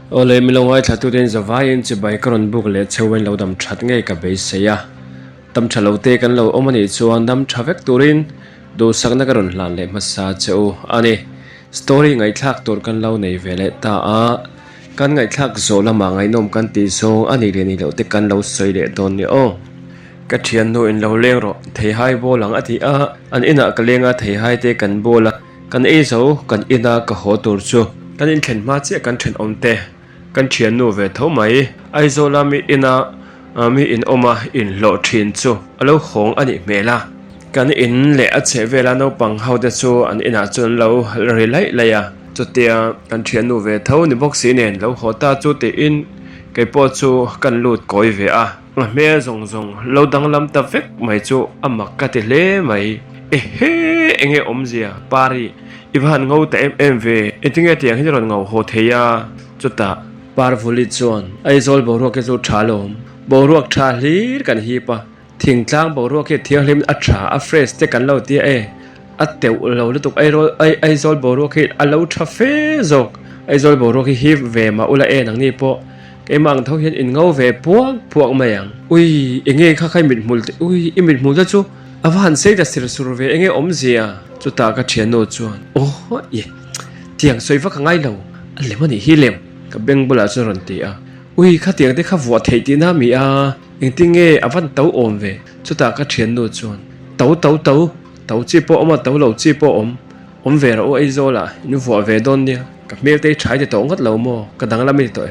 Ole milongai thatu den zawain che bai karon buk le chewen lo dam that ngai ka be seya tam thalo te kan lo omani chuan dam thavek turin do sakna karon hlan le masa cheu ani story ngai thak tur kan lo nei vele ta a kan ngai thak zola ma ngai nom kan ti so ani re ni lo te kan lo soi le don ni o ka thian no in lo leng ro thei hai bo lang ati a an ina ka lenga thei hai te kan bola kan e zo kan ina ka ho tur chu kan in thlen ma che kan thlen om te kan thian nu ve tho mai ai zola mi ina mi in oma in lo thin chu alo khong ani mela kan in le a che vela no pang how de chu an ina chun lo ri lai laya chu tia kan thian nu ve tho ni box si nen lo hota chu te in ke po chu kan lut koi ve a me zong zong lo dang lam ta vek mai chu amak ka te le mai e he enge omzia pari ivan ngau ta em ve etinge tiang hi ron ngau ho theya chu ta parvuli chuan aizol boruak ke chu thalom boruak tha hlir kan hi pa thingtlang boruak ke thianglim a tha a fresh te kan lo ti e a teu lo lutuk aizol boruak ke a lo tha fe zok aizol boruak hi ve ma ula e nang ni po ke mang tho hian in ngau ve puak mayang ui enge kha khai mit mul ui i mit mul chu awan sei da sir sur ve enge omzia chu ta ka thian no chuan oh ye tiang soiwa ka ngai lo lemani hi lem ka beng bula chu ron ti a ui kha tiang te kha vua thei ti na mi a engtinge awan tau om ve chu ta ka thian no chuan tau chi po oma tau lo chi po om ve ro ai zola nu vua ve don nia ka mel te thai te to ngat lo mo ka dang la mi to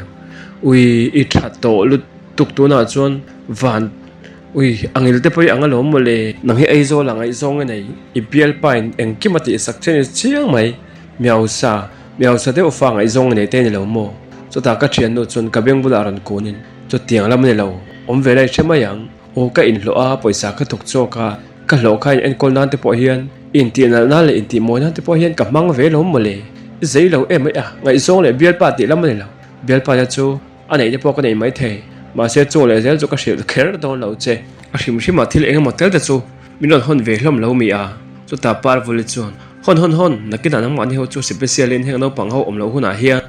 ui I that to lu tuk tu na chuan van ui angil te poi angalo mo le nang hi ai zola ngai zong nei I pial pain engkimati sak chen chiang mai miao sa te ufa ngai zong nei te ni lo mo cho ta ka thian no chun ka beng bula ran konin cho tiang lam ne lo om ve lai chema yang o ka in hlo a poisa ka thok cho ka hlo khai en kol nan te po hian in ti na le in ti mo nan te po hian ka mang ve lo mo le zei lo em a ngai zong le bial pa ti lam ne lo bial pa ya chu anei te po ka nei mai the ma se chu le zel chu ka shil kher don lo che a hrim ma thil eng ma tel te chu minon hon ve hlom lo mi a cho ta par vuli chuan hon nakina nang man hi chu special in heng no pang ho om lo huna hian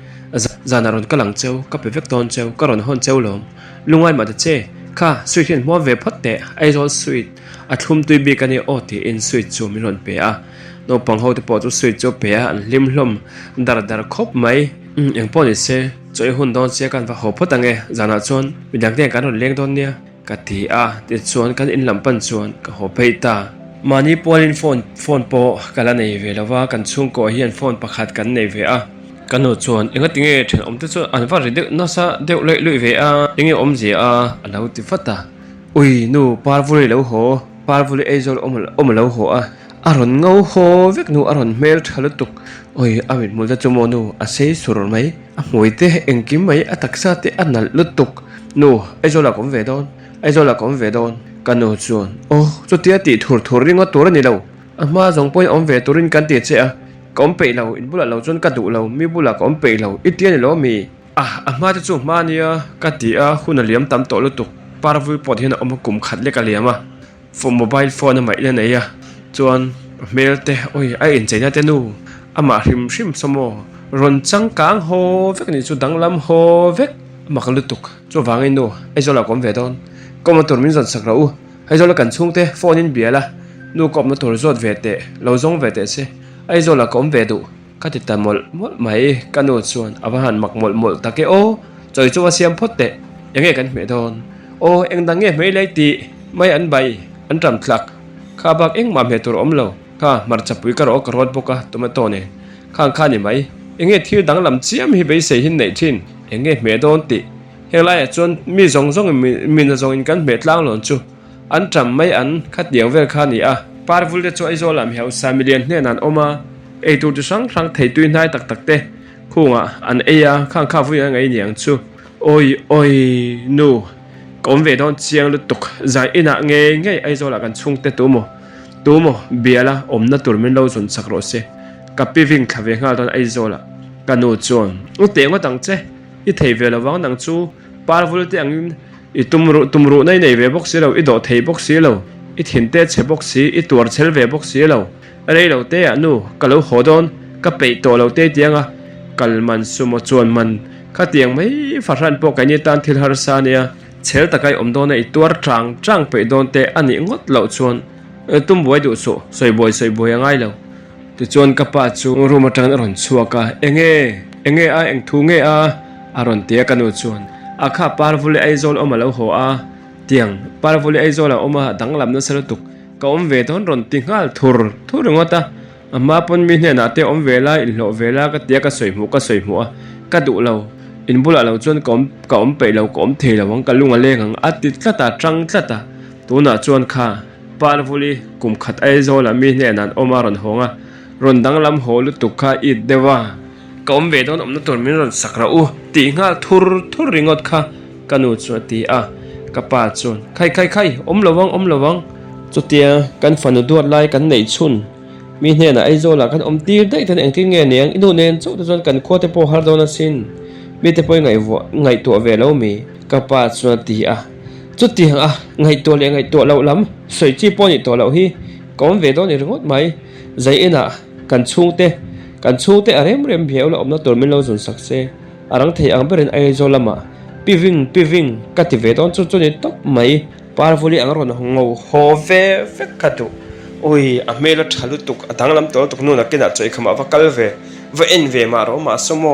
zanaron kalang cheu ka pe vek ton cheu karon hon cheu lom lungai ma de che kha sweet hin mo ve phatte ai rol sweet a thum tui bi kani o ti in sweet chu miron pe a no pang ho te po chu sweet chu pe a an lim hlom dar khop mai eng po ni se choi hun don che kan va ho photange zana chon midang te kan ron leng don nia ka ti a ti chuan kan in lam pan chuan ka ho peita mani polin phone po kala nei ve lawa kan chung ko hian phone pakhat kan nei ve a kanu chuan enga tinge then om te chu an va ri de na sa deu lei lui ve a enge om je a alo ti fata ui nu parvuli lo ho parvuli ezol om lo ho a aron ngau ho vek nu aron mel thalutuk oi amit mulda chumo nu a sei suror mai a moite engkim mai a taksa te anal lutuk nu ezola kom ve don kanu chuan oh chu tia ti thur ringa tur ni lo ama jong poi om ve turin kan ti che a kom pe lo in bula lo chon ka du lo mi bula kom pe lo itian lo mi ama chu ma nia ka ti a hun liam tam to lutuk parvu pot hin om kum khat le ka liama for mobile phone mai le nei a chuan mail te oi ai in chena te nu ama hrim somo ron chang kang ho vek ni chu danglam ho vek maklutuk chu wangin nu ai zola kom ve don kom tur min zon sakra u ai zola kan chung te phone in biala nu kom na tur zot ve te lo zong ve te se ai zola kom ve du ka ti tamol mol mai kanu chuan awahan makmol take o choi chu siam phot te enge kan me don o eng dange me lai ti mai an bai an ram thlak kha bak eng ma me tur om lo kha mar chapui ka ro ka rot boka tomato ne kha ni mai enge thil dang lam chiam hi be se hin nei thin enge me don ti helai chon mi zong mi na zong in kan me tlang lon chu an tram mai an khat diang vel kha ni a parvul de chu ai zo lam heu samilian hne nan oma ei tu de sang thei tui nai tak te khunga an eya kha vu yang ai niang chu oi nu kom ve don chiang lu tuk zai ina nge ai zo la kan chung te tu mo biala omna turmin lo zun sakro se kapi ving thave ngal don ai zo la kanu chon u te ngo tang che I thei ve la wang nang chu parvul te angin I tumru nei ve box si lo I do thei box si lo I thin te che box si I tur chel ve box si lo rei lo te anu ka lo hodon ka pe to lo te tianga kalman sumo chuan man khá tiếng mấy phát ran po cái như tan thil har sa nia chel takai omdon nei tuar trang pe don te ani ngot lo chuan tum boi du so soi boi angai lo ti chuan kapa chu ruma tang ron chuaka enge a eng thu nge a aron te kanu chuan akha parvule aizol omalo ho a tiang parvule aizol oma danglam na sal tuk ka om ve don ron ti ngal thur ngota amma pon mi hne na te om vela in lo vela ka te ka soi mu a ka du lo in bula lo chuan ka om pe lo ka om the lo wang ka lunga lengang ati tlata tuna chuan kha parvuli kum khat aizol mi hne nan omaron honga ron danglam holu tukha I dewa ka om ve don om na tor min ron sakra u ti ngal thur ringot kha kanu chu ti a ka pa chuan khai om lowang chu tia kan fanu duat lai kan nei chun mi hne na aizola kan om tir dai tan engki nge neng inu nen chu chuan kan khote po har dona sin mi te poi ngai to ve lo mi ka pa chuan ti a chu ti a ngai to lo lam soi chi po ni to lo hi ka om ve don ni ringot mai zai ena kan chung te arem bheu la omna tormin lo zun sakse arang thei ang berin aizolama piving ka ti ve don chu ni top mai parvuli ang ron ngau ho ve katu oi a mela thalu tuk adanglam to tuk nu na kena choi khama va kal ve en ve ma ro ma somo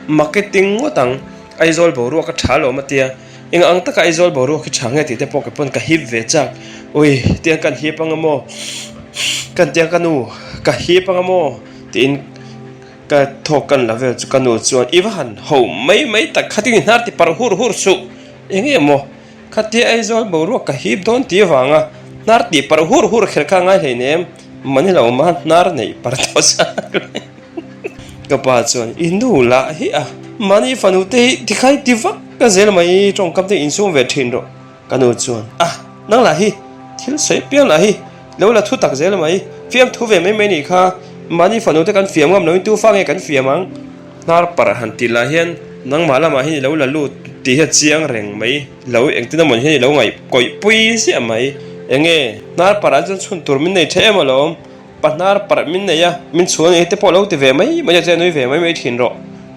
marketing ngotang aizol boru ka thalo matia inga ang taka aizol boru ki change ti te pok pon ka hip ve chak oi tiang kan hi pangamo kan tiang kanu ka hi pangamo tin ka thokan level chu kanu chuan iwan ho mai tak khating nar ti par hur su enge mo khati aizol boru ka hip don ti wanga nar ti par hur khel ka ngai heinem mani lo ma nar nei par to sa ka pa chuan inu la hi a mani fanu te ti khai ti vak ka zel mai trong kam te insum ve thin ro kanu chuan nang la hi thil sei piang la hi lo la thu tak zel mai fiam thu ve mai ni kha mani fanu te kan fiam ngam noi tu fa nge kan fiamang nar par han ti la hian nang mala ma hi lo la lu ti ha chiang reng mai lo eng tin mon hi lo ngai koi pui si mai enge nar para jan chun tur min nei the malom panar par min nei ya min chuan e te po lo ti ve mai ja che noi ve mai thin ro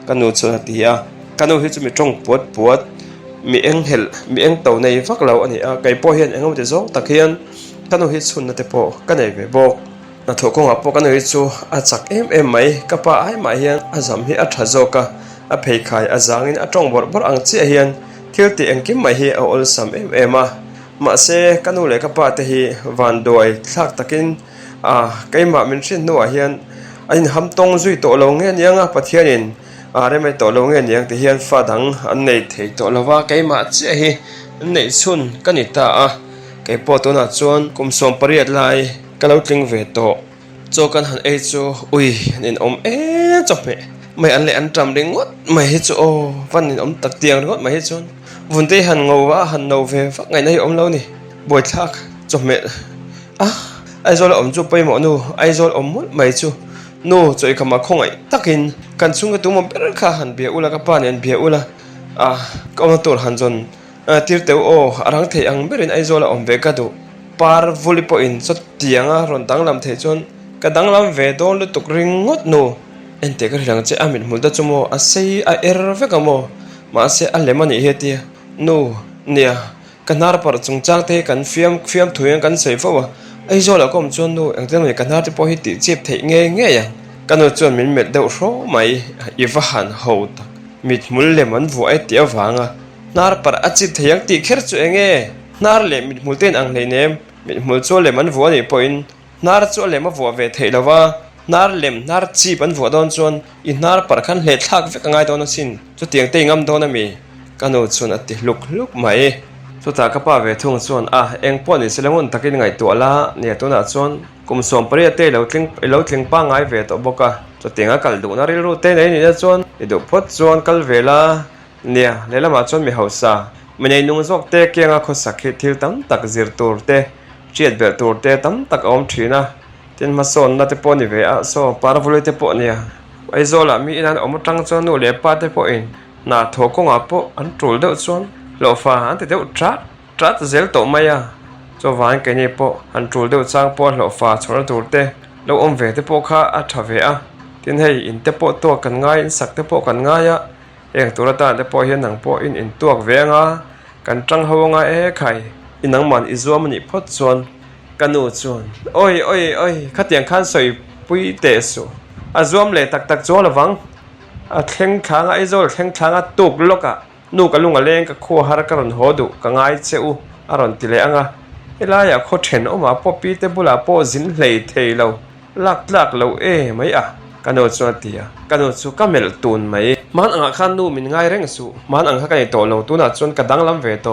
kanu chu ti ya kanu hi chu mi tong puat mi eng to nei vak lo ani a kai po hian engom te zo takhian kanu hi chun na te po ka nei ve bo na tho ko apo kan hi chu a chak em mai ka pa ai mai hian a zam hi a thazo ka a phei khai a zangin a tong bor ang che hian thil ti engkim mai hi a ol sam em a ma se kanu le ka pa te hi van doi thak takin keima min thin no a hian ain ham tong zui to lo nge nianga pathianin are mai to lo nge niang te hian fa dang an nei thei to lova keima che hi nei chun kanita a ke po to na chuan kum som pariat lai kalau tling ve to cho kan han e chu ui nin om chop me mai an le an tram ding ngot mai hi chu o van nin om tak tiang ngot mai hi chun vun te han ngowa han no ve fak ngai nei om lo ni boi thak chop me aizol om chu pai mo nu aizol om mul mai chu no choi khama khongai takin kan chunga tu mo ber kha han bia ula ka pan en bia ula ka ma tor han jon tir teu o arang thei ang berin aizol om ve ka du par vuli po in chot tianga ron danglam the chon ka danglam ve don lu tuk ring ngot no ente ka rang che amin mulda chumo a sei a ve ka mo ma se a lemani heti no nia kanar par chungchang te kan fiam thueng kan sei fo ai zo la kom chon no engten me kanar te po hi ti chep thei nge ya kanu chon min met deu ro mai iwa han ho ta mit mul le man vu ai tia wanga nar par achip theyang ti kher chu enge nar le mit multen ang le nem mit mul cho le man vu ani point nar cho le ma vu ve thei lawa nar lem nar chi ban vu don chon I nar par khan le thak ve ka ngai don sin chu tiang te ngam don mi kanu chon ati luk mai chu ta ka pa ve thung chon eng po ni selemon takin ngai to la ne to na chon kum som pare te lo tling pa ngai ve to boka chu tinga kal du na ril ru te nei ni chon I du phot chon kal vela nia le lama chon mi hausa menei nung zok te kenga kho sakhi thil tam tak zir tur te chiat ber tur te tam tak om thina tin ma son na te po ni ve a so parvule te po nia ai zola mi inan om tang chon nu le pa te po in na tho ko nga po an trul de chon lo fa an te deu trat zel to maya cho van ke ni po an trul deu chang po lo fa chhor tur te lo om ve te po kha a thave a tin hei in te po to kan ngai in sak te po kan ngai ya ตัวตาแต่พอเห็นหนังพออินตัวเวงกันจังหัวงใครอินังมันอิจวมันอิพอดส่วนกันนูส่วนโอ้ยขัดยังขันใส่ปุยเตสุจวมเลยตักจวละวังเข่งขางไอ้โจเข่งขางตุกลกนูกันลุงเล่งกับขัวหากันรอนหัวดุกันง่ายเจ้าอารอนติเลงเวลาอยากโคเห็นออกมาพอปีเตบุลาพอจินเลยเทเราลักเราไม่กันนูส่วนเตียกันนูส่วนก็เมลตุนไหมมันขันนูมินง่ายเร่งสู่มันขันกันโตเราตัวนั้นส่วนกระดังลำเวโต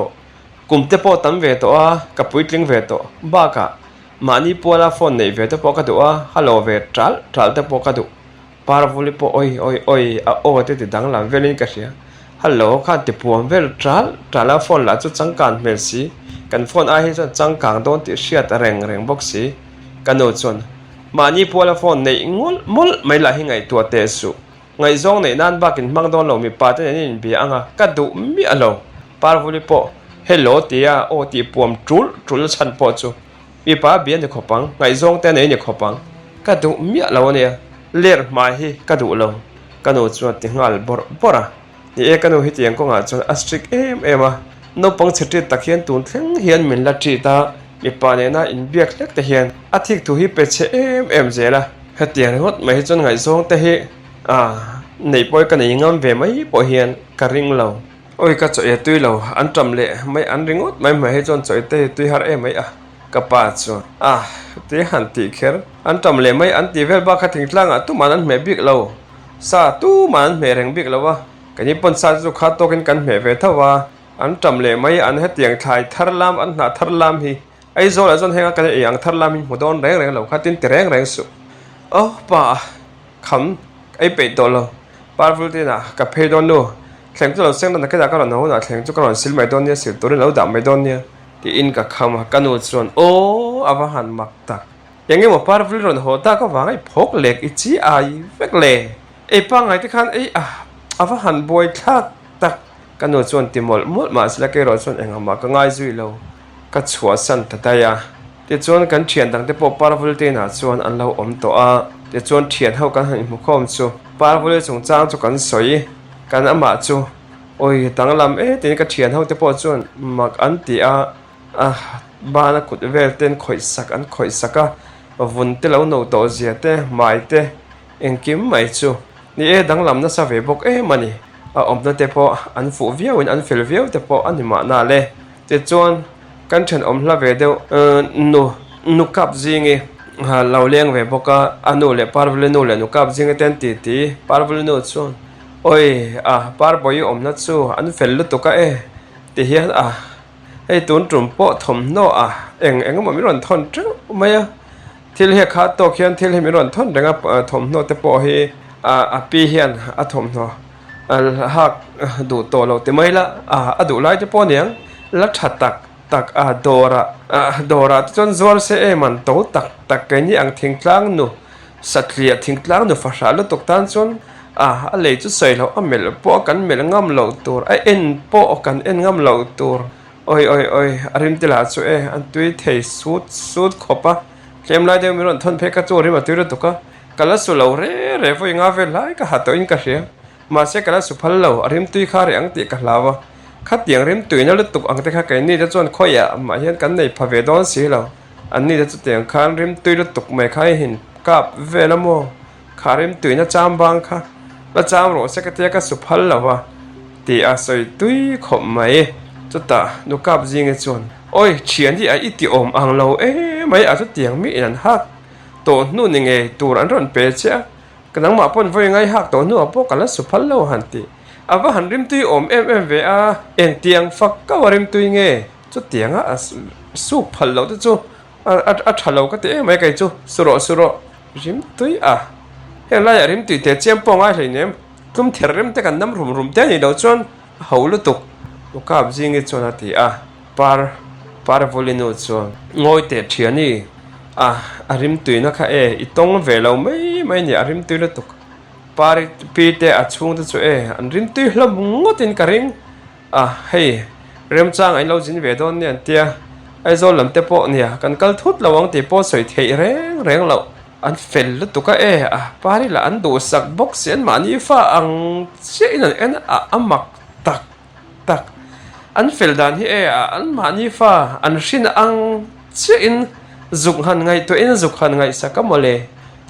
กุมเตปอตันเวโตกับปุยลิงเวโตบ้ากะมานี่ปัวลาฟอนในเวโตปอกระดูฮัลโหลเวทรัลเตปอกระดูปาร์ฟุลิปโอ้ยโอ้เตติดังลำเวลินกันเสียฮัลโหลข้าติปวมเวลทรัลฟอนละจุดจังการเมลซีกันฟอนจนจังการโดนติเชียดเร่งบ็อกซีกันโนส่วนมานี่ปัวลาฟอนในงุลไม่ละให้ไงตัวเตสุไงซองในนั่นบ้ากินมังโดนเรามีปาเตนนี่บีอังกัดดูมีอะไรปาร์ฟุลิปเฮลโหลเตียโอตีปวมจุลชันปอจูมีป้าเบียนเด็กขบังไงซองแต่ไหนเด็กขบังก็ดูมีอะไรเนี่ยเลี้ยมาให้ก็ดูเราก็ดูจวนติงาลบอระนี่ก็ดูฮิตยังก็งาจวนอัสตริกนปังเฉลี่ยตะเคียนตุนทั้งเฮียนมินลัดจีตามีป้าเนี่ยนะอินเบียกเล็กตะเฮียนอาทิตย์ทุฮิเปเชเจละฮิตยังงดไม่จนไงซองแต่เฮในปอยกันในงามเวไม่ปอยเฮียนกระริงเราโอ้ยก็จ่อยตุยเราอันจำเละไม่อันริงอดไม่ให้จนจ่อยเตะตุยหาไม่กับป้าจวนตีหันตีเขรอันจำเละไม่อันตีเวลบ้าขัดทิ้งหลังตู้มันอันไม่บิกเราซาตู้มันไม่แรงบิกเราวะกันยี่ปนซาจุขัดโตกันไม่เวทว่าอันจำเละไม่อันให้เตียงไทยทาร์ลามอันหน้าทาร์ลามฮีไอ้โซลจนให้กันอย่างทาร์ลามฮีหัวโดนแรงเราขัดทิ้งแต่แรงสุดโอ้ป้าคำไอ้เป็ดตัวเราป้าพูดที่น่ะกับเพดอนดูแข่งจุดเราเส้นนั้นก็จะก็เราหนูน่ะแข่งจุดก็เราสิลไม่โดนเนี่ยสิตัวเราดับไม่โดนเนี่ยที่อินกับคำกันอุดส่วนโอ้อวหันมักตักอย่างงี้หมดปาร์ฟลิรอนหัวตาก็วางไอ้พกเหล็กอีจีไอเวกเล่ไอ้ปังไอ้ที่ขันไอ้อวหันบอยทักตักกันอุดส่วนติมอลมุดมาสิละเกรอส่วนเองมาก็ง่ายจุยเราก็ชัวสันตะตายที่ส่วนกันเทียนตั้งแต่พอปาร์ฟลิเตน่ะส่วนอันเราอมตัวที่ส่วนเทียนเท่ากันหันมุขอมจูปาร์ฟลิสงจ้างจุกันสวยกันอามาจูโอ้ยตั้งลำทีนี้ก็เทียนเท่าแต่พอส่วนมักอันตีบ้านกุดเวลเต้นข่อยสักอันข่อยสักวุ่นเตล่าโนโตเสียเต้ไม่เต้เอ็งกิมไม่จูนี่ดังลำนั่นสาวบอกมันนี่อมนั่นแต่พออันฟูวิวอันฟิลวิวแต่พออันนี้มาหน้าเลยแต่จวนกันฉันอมละเวเดียวนุกับจิงเราเลี้ยงเวบอกอันนู้นเลยปาร์บเลนู้นเลยนุกับจิงเต้นตีปาร์บเลนู้นจวนโอ้ยปาร์บอยอมนั่นจูอันฟิลลุตุกตีเฮียไอ้ตุนจุ่มโปถมโนเอ็งก็มันไม่ร้อนทนจังไม่ที่เรียกขาโตเขียนที่เรียกไม่ร้อนทนดังถมโนแต่พอให้ปีเฮียนถมโนหักดูโตเราแต่ไม่ละดูไล่จะพอเนียงแล้วถัดตักโดระจนจวนเสมันโตตักแกนี่อังทิ้งกลางนูสัตว์เลี้ยทิ้งกลางนูฟ้าชาลุตกตันจนอะไรจะใส่เราเมลโปกันเมลงามเราตัวไอเอ็นโปกันเอ็นงามเราตัวโอ้ยอริมติลาสุอันตุยเทสุดขบเข้มไล่เดียวมีรอนทนเพกจูริมาตุยรตุกกัลสุเหลาเร่ฟอยงาเวลไล่ก็หัดตัวอินกันเสียมาเสกัลสุพัลเหลาอริมตุยข้าเรียงติกันลาวขัดเตียงริมตุยนั่นลุตุกอังเตะข้าไก่นี่จะจวนข้อยมาเห็นกันในพาเวดอนสีเหลาอันนี้จะเตียงข้าริมตุยลุตุกไม่ข้าเห็นกับเวลโมข้าริมตุยน่าจามบางค่ะแล้วจามโรเสกเตียกสุพัลเหลาวตีอาศัยตุยขบไม่จุดตาดูกับจริงจวนโอ้ยเชียนที่ไอ้ที่อมอังเราไม่อาจจะเตียงมีอันหักตัวนู่นยังไงตัวอันร้อนเปเช่กันนังมาปนไฟยังไงหักตัวนู่นพวกกันแล้วสุพัลเราหันตีว่าหันริมตุยอมเวเอ็นเตียงฟักก็ว่าริมตุยไงจุดเตียงสุพัลเราตัวจูทัลเราก็เตะไม่ไกลจูสุโรริมตุยเฮ้ยไรริมตุยเตะเจียมปองอะไรเนี่ยกลุ่มเทริมเตะกันน้ำรุมเตะนี่เราจวนเขาลุตุกลูกกับจิงจวนที่ปาร์วอลินจวนงอยเตะเทียนี่ริมตุยนะคะอีตรงเวลาไม่เนี่ยริมตุยลุตุกปาร์ปีเตะช่วงตัวจูอันริมตุยเรางดอินกระริงเฮ้ยเริ่มจ้างไอ้เราจินเวดอนเนี่ยเตียไอ้โซลำเตะโปเนี่ยกันกัลทุดระวังเตะโปสวยเทแรงเรา an fel lu tu ka pari la an do sak box en mani fa ang che in an amak tak tak an fel dan hi an mani fa an shin ang che in zuk han ngai to in zuk han ngai sakamole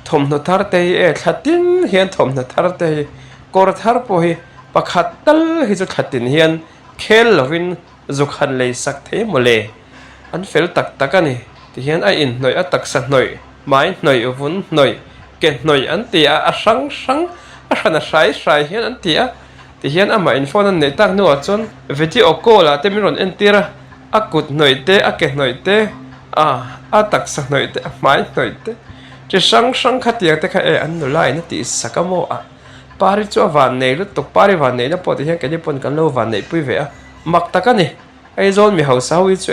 thom no thar te thlatin hian thom no thar te kor thar po hi pakhat tal hi chu thlatin hian khel lovin zuk han lei sak the mole an fel tak tak ani ti hian a in noi a tak sa noi mai noi vun noi ke noi an tia a sang a hana sai hian an tia ti hian ama in phone an nei tak nu a chon video call a te mi ron en tira a kut noi te a ke noi te a tak sa noi te mai noi te chi sang khatia te kha an nu lai na ti sakamo pari chu van nei lu tok pari van nei na po ti hian ke ni pon kan lo van nei pui ve a mak takani ai zon mi hausa wi chu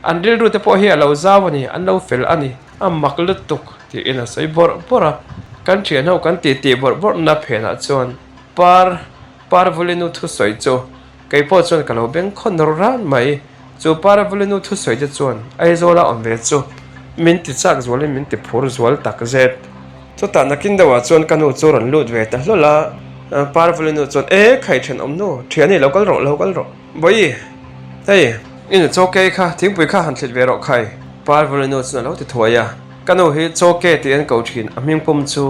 an ril ru te po hi lo zawani an lo fel ani a mak lu tuk ti ina sai bora kan thian ho kan ti bor na phena chon par volinu thu soi chu kai po chon kalo beng khon ran mai chu par volinu thu soi je chon ai zola on ve chu min ti chak zwal min ti phur zwal tak zet chu ta nakin dawa chon kanu choran lut ve ta lola par volinu chon khai then om no thiani local ro boi hey in choke kha thingpui kha han thlet ve ro khai par volinu chon lo ti thoya kanu hi choke ti an ko thin aming pum chu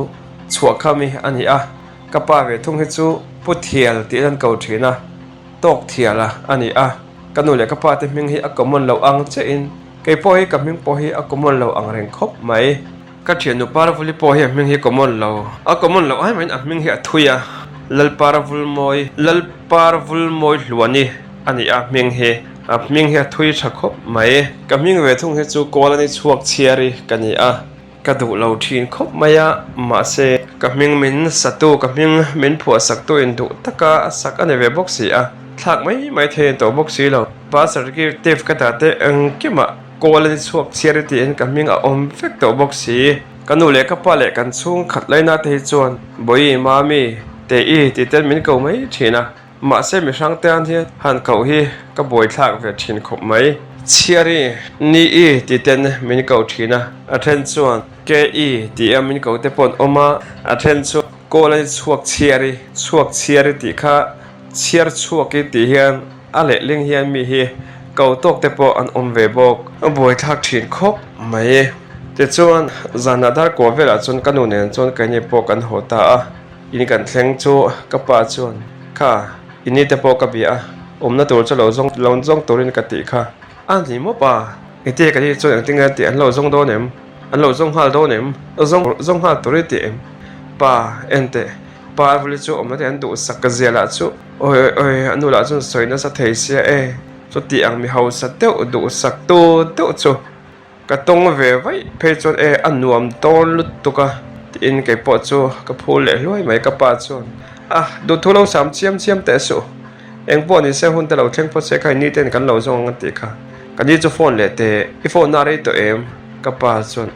chhuak khami ani kapa ve thung hi chu puthial ti an ko thina tok thiala ani kanu le kapa te ming hi akomon lo ang che in ke po hi kaming po hi akomon lo ang reng khop mai ka thianu paravuli po hi ming hi komon lo akomon lo ai main ming hi thuya lal paravul moi luani ani ming hi thui thakop mai kaming ve thung hi chu kolani chuak chiari kani kadu lo thin khop maya ma se kaming min satu kaming min phu sakto in du taka sak ane ve boxi thak mai the to boxi lo pa certificate ka ta te kima kolani chuak chiari ti en kaming om fek to boxi kanu le ka pa le kan chung khat laina te chuan boi mami te ti ten min ko mai thina ma se mi sang te an hi han ko hi ka boi thak ve thin khop mai chiari ni ti ten min ko thina athen chuan ke ti min ko te pon oma athen chu kolani chuak chiari ti kha chiar chuak ki ti hian ale ling hian mi hi ko tok te po an om ve bok boi thak thin khop mai te chuan zanadar ko vela chun kanu nen chun kai ni po kan hota in kan thleng chu ka pa chuan kha ini te po ka bia omna tur cha lo zong torin ka ti kha an ni mo pa ite ka ni chu ting ti an lo zong do nem an lo zong hal do nem zong hal tori ti em pa ente pa vli chu omna an du sak ka zela chu oi anu la chu soina sa thei sia chu ti ang mi hau sa te du sak to chu ka tong ve vai phe chon anuam ton lut tu ka in ke po chu ka phul le loi mai ka pa chon du thulo sam chiam te su eng po ni se hun te lo thleng po se khai ni ten kan lo zong ti kha kan ni chu phone le te I phone na re to em ka pa chon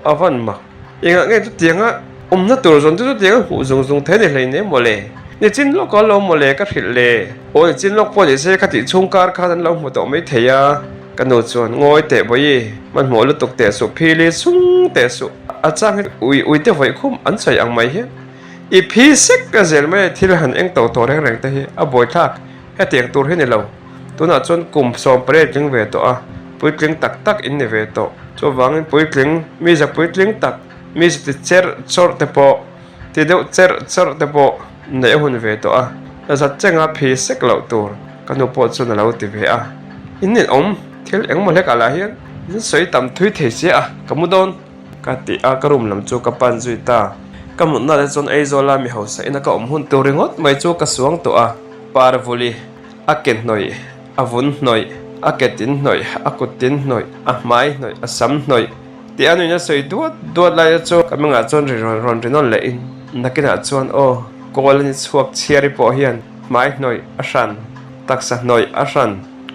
avan ma inga nge tu tianga na tur zon tu tianga hu zong the ne hlei ne mole ni chin lo ko lo mole ka thil le ni chin lo po ni se kha ti chung kar kha dan lo mu to mai theya kanu chuan ngoi te boi man mo lu tuk te su phili sung te su achang ui te voi khum an chai ang mai he I phi sek ka zel mai thil han eng to reng te hi a boi thak he tiang tur he ne lo tuna chon kum som pre tling ve to pui tling tak in ne ve to cho wangin pui tling mi za pui tling tak mi ti cher chor te po ti deu cher te po ne hun ve to za chenga phi sek lo tur kanu po chon lo ti ve in ne thil eng mo le ka la hian in soi tam thui the sia kamudon ka ti karum lam chu ka pan zui ta kamun na le chon ei zola mi hosa ina ka hun to ringot mai chu ka suang to par voli ken noi avun noi aketin noi akutin noi mai noi asam noi ti anu na soi duat la chu kamanga chon ron non le in nakina chon kolani chuak chiari po hian mai noi asan taksa noi asan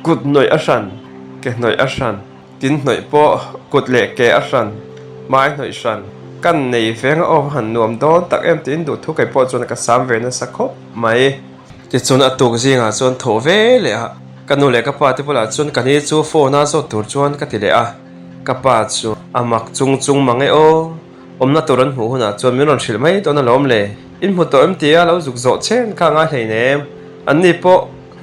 kut noi asan ke noi asan tin noi po kut le ke asan mai noi san kan nei feng han nuam don tak em tin du thu kai po chon ka sam ve na sakho mai ti chon atuk zinga chon tho ve le kanu le ka pa ti pola chon kan hi chu phone na so tur chon ka ti le ka pa chu amak chung mangai na turan hu huna chon min ron thil mai to na lom le in mu to em tia lo zuk zo chen kha nga hlei nem an ni po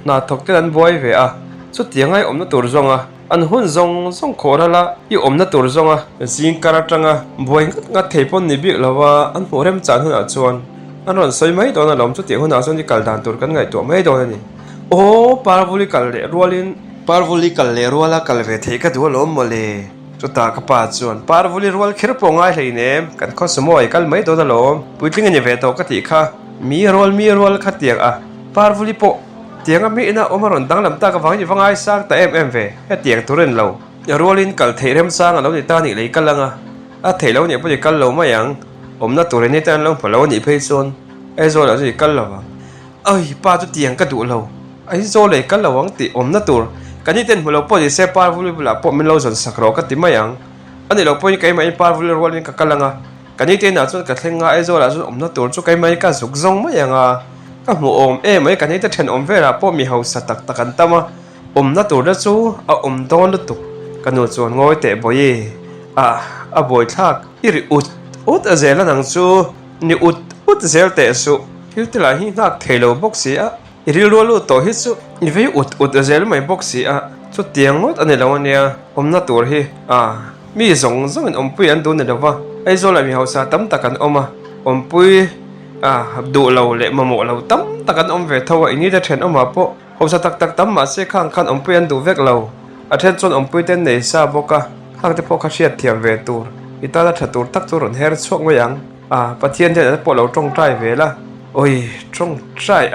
na thok te an boy ve a chu tiangai na tur zonga an hun zong khorala I na tur zonga zing karatanga boy nga theipon ni bik lawa an horem chan huna chuan an ron soi mai to na lom chu ti huna chon ni kaldan tur kan ngai to mai do ni o parvuli kal le rolin parvuli kal le rola kal ve thei ka du lom mole chuta ka pa chuan parvuli rol khir po ngai hlei nem kan kho samoi kal mai to na lom puitling ani ve to ka ti kha mi rol kha tiak a parvuli po tiang ami ina omaron dang lam ta ka wangi wangai sak ta em ve he tiang turen lo rolin kal theirem sang alo ni ta ni lei kalanga a theilo ni pu kal lo ma yang na turen ni tan lo phalo ni phei chon e zo la ji kal lo ai pa chu tiang ka du lo ai zo le kal lo wang ti na tur kan ni ten mulo po ji se parvuli bula po min lo zon sakro ka ti ma yang ani lo po ni kai mai parvuli rolin ka kalanga kan ni ten na chu ka thlenga e zo la chu na tur chu kai mai ka zuk zong ma yang a ka mu mai kan ni ta then vera po mi hau sa tak takan tama na tur da chu a don lu tu kan no chuan ngoi te boye a boy thak iri ut a zela nang chu ni ut zel te su hiltila hi nak thelo boxi a iri lu to hi chu ni ve ut a zel mai boxi a chu tiang ngot ani lo ania na tur hi mi zong in pui an du ne dawa ai zo la mi hau sa tam takan pui du lo le mamo lo tam takan ve thawa ini da then oma po hosa tak tam ma se khang khan pui an du vek lo a then chon pui ten nei sa boka khang te po kha hriat thiam ve tur ita la thatur tak chu ron her chok ngoyang pathian te po lo tong trai ve la oi tong trai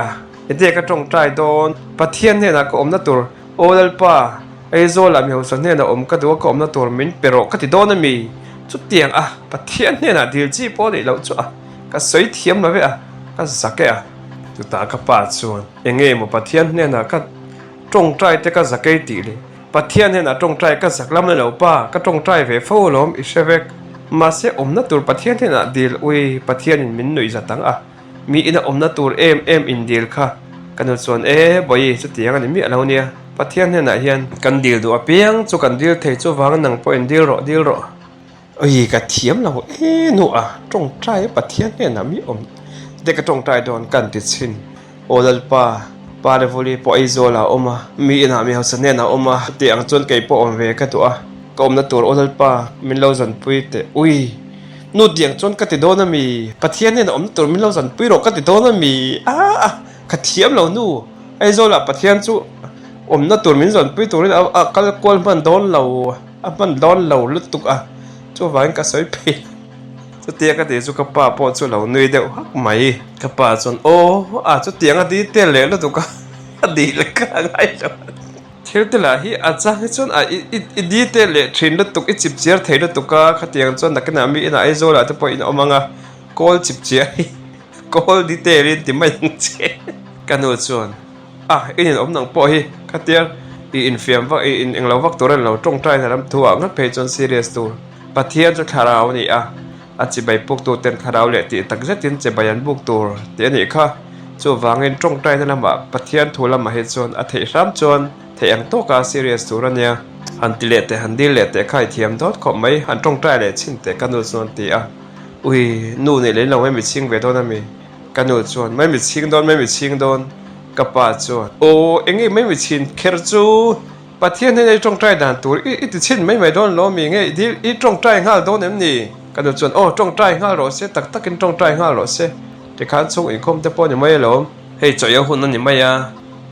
ite ka tong trai don pathian ne na ko na tur olal pa ai zo la mi hosa ne na ka du ko na tur min pero ka ti don mi chu tiang pathian ne na dil chi po le lo chu ka soi thiam na ve ka zake tu ta ka pa chuan enge mo pathian ne na ka tong trai te ka zake ti le pathian ne na tong trai ka zaklam le lo pa ka tong trai ve fo lom I shevek ma se na tur pathian ne na dil ui pathian in min noi zatang mi ina na tur em in dil kha kan chuan boy chu tiang ani mi alo nia pathian ne na hian kan dil du apiang chu kan dil thei chu wang nang po in dil ro oi ka thiam lo nu tong trai pathian ne na mi de ka tong trai don kan ti chin olal pa le voli po izola oma mi ina mi hausa ne na oma ti ang chon kai po ve ka tu ka na tur olal pa min lo zan pui te ui nu diang chon ka ti do na mi pathian ne na tur min lo zan pui ro ka ti do na mi ka thiam lo nu izola pathian chu na tur min zan pui tur kal kol man don lo man don lo lutuk chu wang ka soi pe chu tia ka ti chu ka pa po chu lo nui deuh hak mai ka pa chon chu tiang di te le lo tu ka di le ka ngai lo thil te la hi chang chon I di te le thin lo tu I chip chiar thei lo tu ka kha tiang chon na kana mi ina ai zo la te po in omanga kol chip chiar kol di te rin ti mai che kanu chon in nang po hi kha tiar in fiam wa in englo wak toran lo tong trai na ram thua ngat pe chon serious tu pathian chu tharau ni chi bai puk tu ten kharau le ti tak zetin che bayan buk tur te ni kha chu wangin tong trai na lama pathian thula ma he chon thei ram chon thei ang to ka serious tur ania han ti le te han dil le te khai thiam dot kho mai han tong trai le chin te kanu chon ti ui nu ne le lo mi ching ve do na mi kanu chon mai mi ching don ka pa chon enge mai mi chin kher chu pathian ne tong trai dan tur I ti chin mai don lo mi nge I tong trai ngal don em ni kan chuan tong trai ngal ro se tak takin tong trai ngal ro se te khan chung in khom te po ni mai lo hei choya hun ni mai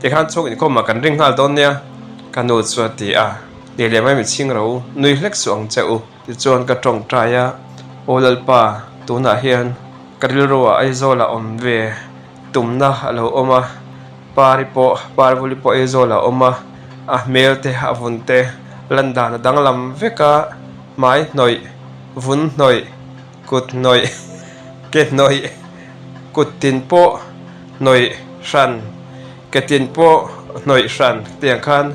te khan chung in khom ma kan ring ngal don nia kan chuan ti ni le mai mi ching ro nui hlek suang cheu ti chuan ka tong trai olal pa tu na hian karil ro ai zo la ve tumna alo oma parvuli po ai zo la oma mel te avun te landa na danglam veka mai noi vun noi kut noi ke noi kutin po noi shan ketin po noi shan tiang khan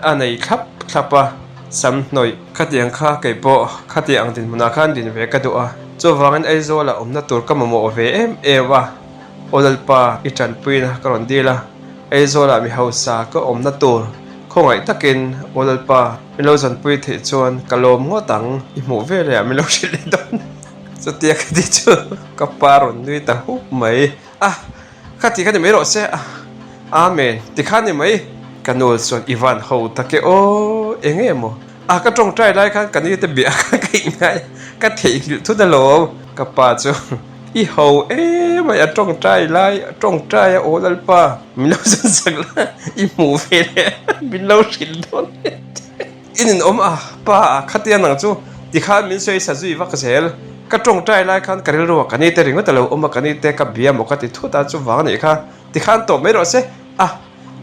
anei thapa sam noi khatiang kha kai po khatiang din muna khan din ve ka du chu wangan ai zo la na tur ka mo ve ewa olal pa ichan puina karon dila ai zo la mi hausa ko na tur khongai takin olal pa milo zan pui the chuan kalom ngo tang I mu ve le milo shil don จะเตียกที่เจอกับปารอนด้วยแต่หุบไหมข้าที่ข้าจะไม่รอเสียอาเมนที่ข้าเนี่ยไหมกันโนส่วนอีวานเขาตะเกโอเองเอ็มก็ตรงใจได้กันนี่จะเบียกันกินไงก็เถียงทุกตลอดกับป้าจ้ะอีเขาไม่ตรงใจไรตรงใจโอ้ดัลป้ามินเราสักละอีหมูเฟลมินเราสินโดนอินป้าข้าเตียนหนังจูที่ข้ามินช่วยสัจจุวักเซลก็ตรงใจไรกันเรื่องกันนี่แต่เรื่องตลอดกันนี่แต่กับเบียมกันที่ทุกตาจูวางนี่ค่ะที่ข้าตบไม่รอดเสีย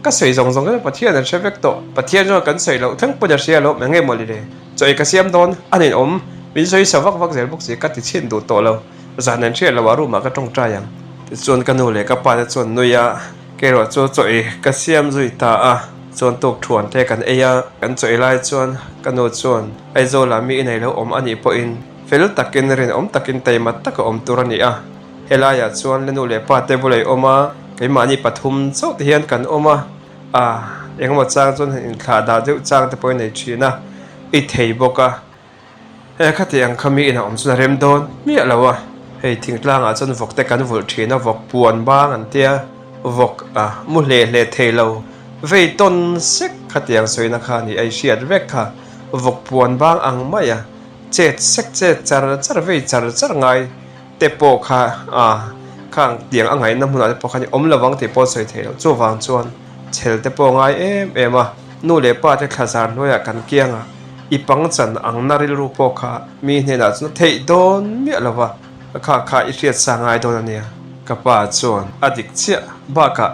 ก็สวยสงกันประเทศนั้นใช้เวกโตประเทศนั้นกันสวยเราทั้งประเทศเราไม่เงี้ยหมดเลยจอยกระเซียมโดนอันนี้มินช่วยสวักเซลพวกเสียกัดที่เช่นดูโตเราจากนั้นเชื่อเราว่ารู้มาก็ตรงใจยังส่วนกันหนูเลยก็ป่าส่วนนุยเกล้าจอยกระเซียมจุยตาส่วนตกถวนเทกันกันจอยไล่ส่วนกันหนูส่วนไอโซลามีในเราอันนี้พออินเฟลตักกินเรนตักกินเตยมัดตักตัวนี้เฮลายส่วนเลนูเลยป่าเตบุเลยไอ้มานี่ปฐุมเจ้าเทียนกันเองมาจ้างจนเห็นขาดาเจ้าจ้างแต่พอในชีนะอีเทยบอกข้าที่ยังขมีอินส่วนเริ่มโดนมีอะไรวะทิ้งล่างจนวกแต่กันวกชีนะวกปวนบ้างอันเดียวกมุเลเทเราเวต้นเซ็กข้าที่ยังสวยนะคะนี่ไอเชียดเวกค่ะวกปวนบ้างอังไม่เจ็ดเซ็กเจ็ดจารเวจารไงเตโปค่ะข้างเตียงอังไงน้ำมันอาจจะพอคันระวังที่ปอดใส่เทลจู่วางจวนเทลแต่ปอไงนู่นเลยป้าจะขาดสารด้วยกันเกียงอีปังจันอังนาริรูปค่ะมีเนี่ยนะจนเทโดนมีอะไรวะข้าอีเรียดสางไงโดนเนี่ยกับป้าจวนอดีตเสียบ้ากะ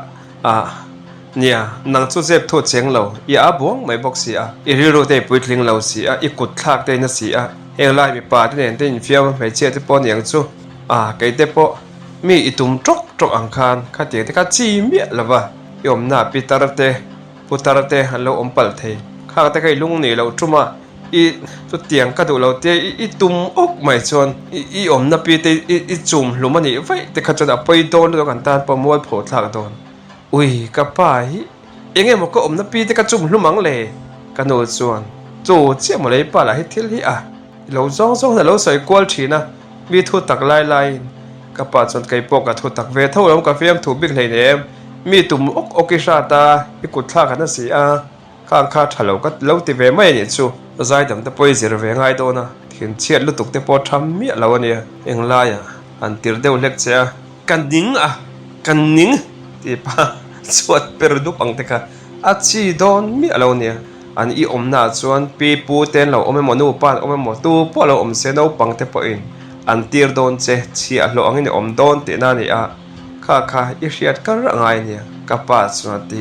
เนี่ยนังจู่เจ็บทั่วเชียงเราอีบวงไม่บอกเสียอีริโรเตปุยลิงเราเสียอีกุดคลากเตนเสียเฮลไลมีป้าที่เนี่ยเต้นเฟี้ยวไม่เชื่อที่ปอเนี่ยจู่ไก่เตปอมีอีตุ่มจกอังคารข้าเตียที่ข้าจีเมียละวะยอมหน้าปิตาร์เตปุตาร์เตฮันเราปัลเทข้าแต่ใครลุงนี่เราจุมาอีตุเตียงกระดูเราเตอีตุ่มอกไม่ชนอีอมหน้าปิเตอีจุ่มลุมันนี่ไว้แต่ข้าจะไปโดนตัวกันตาประมวลโผล่ทากโดนอุ้ยกับป้ายังไงมันก็อมหน้าปิเตกระจุ่มลุมังเลยกันโนชวนโจเจียมอะไรป้าละให้เที่ยวที่เราจ้องแต่เราใส่กวลชีนะมีทุตักไล่กับป้าจนไก่ปกกับทุตักเวทเท่าเรากับเฟียมถูกบิ๊กเลยเนี่ยมีตุ่มอกกิชาตาอีกุดท่ากันนั่นสิข้างข้าถ้าเราก็เราติเวไม่เนี่ยชูใจดำแต่ปอยเสียเวง่ายโดนะเห็นเชียดลุตุกแต่พอทำมีเราเนี่ยเองไล่อันติดเดียวเล็กเสียกันนิ่งที่ป้าสวดเปิดดูปังเตะค่ะชีโดนมีเราเนี่ยอันอีอมนาชวนปีปูเต้นเราไม่หมดนูปานไม่หมดตู้พวกเราเสียเราปังเตะปอยอันตีร์โดนเชียเราอันนี้โดนเตน่านี่ข้าอีเชียดกันร่างไงเนี่ยกับป้าสวัสดี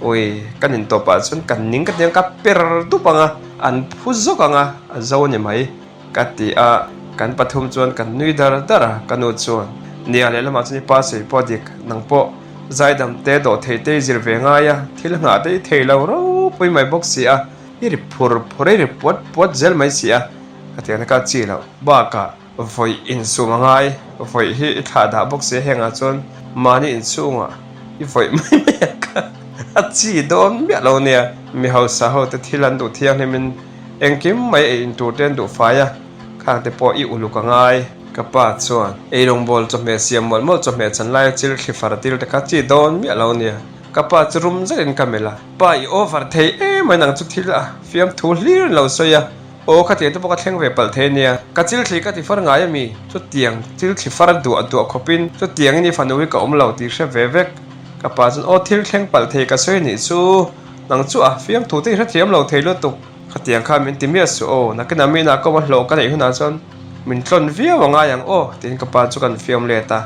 โอ้ยกันนินตัวป้าส่วนกันนิ่งกันยังกับเปิดดูปังอันผู้ซกังเจ้าเนี่ยไหมกัดที่กันปฐมส่วนกันนุยดาร์กันอุดส่วนเนี่ยเลยละมาส่วนป้าสิพอดีนังโปใจดำเตะโดดเตะจิรเวงายที่ละงาเตะเทเราเราไปไม่บอกเสียยี่ริพูดยี่ริปวดเจลไม่เสียกันที่นั่นก็จีแล้วบ้ากะไฟอินสูงง่ายไฟที่ขาดาบอกเสียแห่งส่วนมานี่อินสูงอีไฟไม่กันจีโดนเบี้ยเราเนี่ยมีเฮาสาวแต่ที่ลันดูเที่ยงนี่มันเองกิมไม่อินตัวเต้นดูไฟข้างแต่พออีอุลุกง่ายกับป้าส่วนลงบอลจมเมเสียมมอลจมเมจันไล่จิลคิฟาร์ติลแต่กัจีโดนเบี้ยเราเนี่ยกับป้าจะรุมจะเล่นกันไหมล่ะป้าอีโอฟาร์เทไม่นั่งจุดที่ละฟิล์มทูลีร์เราเสียโอ้ข้าเตียนตัวปกติแข่งเวปัลเทเนียกัจิลคลิกที่ฟังง่ายมีจุดเตียงจิลคลิกฟาร์ตัวขบินจุดเตียงนี่ฟันดูวิกับเราตีเชฟเวกกับป้าจนโอ้ทิลแข่งปัลเทก็สวยนี่สู้นังจู่ฟิล์มถูที่เทียมเราเทลุตุกข้าเตียงข้ามินติมีสู้โอ้นักนามีนักก็มาโลกันไหนหุ่นจนมินต้นวิวว่าง่ายอย่างโอ้ตีนกับป้าจุกันฟิล์มเลต้า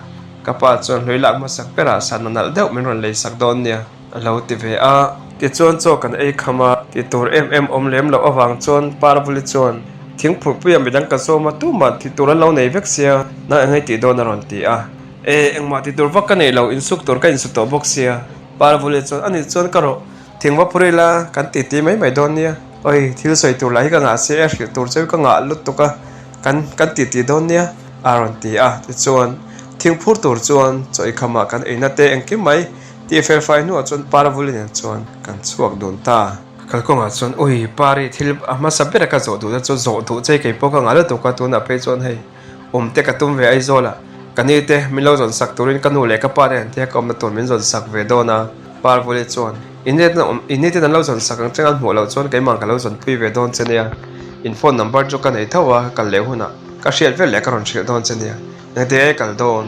กับป้าจนลุยหลักมาสักเปราสันนัลเดวมินวันเลยสักโดนเนี่ยเราติเวที่จวนโจกันขมาที่ตัวอมเล็มเราวางจวนปาราบุลิจวนทิ้งผูกเปียมไปดังกระโซมาตู้มาที่ตัวเราในเวกเซียน่าให้ติดโดนรอนตีเอ็งมาที่ตัววักกันเราอินสุกตัวกันอินสุกตัวบกเซียปาราบุลิจวนอันนี้จวนก็รอทิ้งว่าพูดละกันติดไม่โดนเนี่ยโอ้ยที่เราใส่ตัวไหลก็งาเสียตัวเจ้าก็งาลุตุกกันติดโดนเนี่ยรอนตีที่จวนทิ้งพูดตัวจวนจอยขมากันนั่นเตะเอ็งกิมไหมที่เฟลไฟนู่นจนปาราบุลิเนี่ยจวนกันสวกโดนตาเขาก็งาจวนโอ้ยปารีที่มาสับเปรย์ก็จอดดูจนจอดดูใจเก็บพวกงาแล้วตัวก็ตัวน่ะไปจวนให้โอ้ te ka tum ve ai zola kani te min lo zon sak turin kanu le ka pa ren te ka om na ton min zon sak ve do na par vole chon inet te lo zon sak ang changan mo lo chon kai mang ka lo zon pui ve don chen ya in phone number jo kan ei thawa kan le huna ka shel ve le ka ron shel don chen ya na te kal don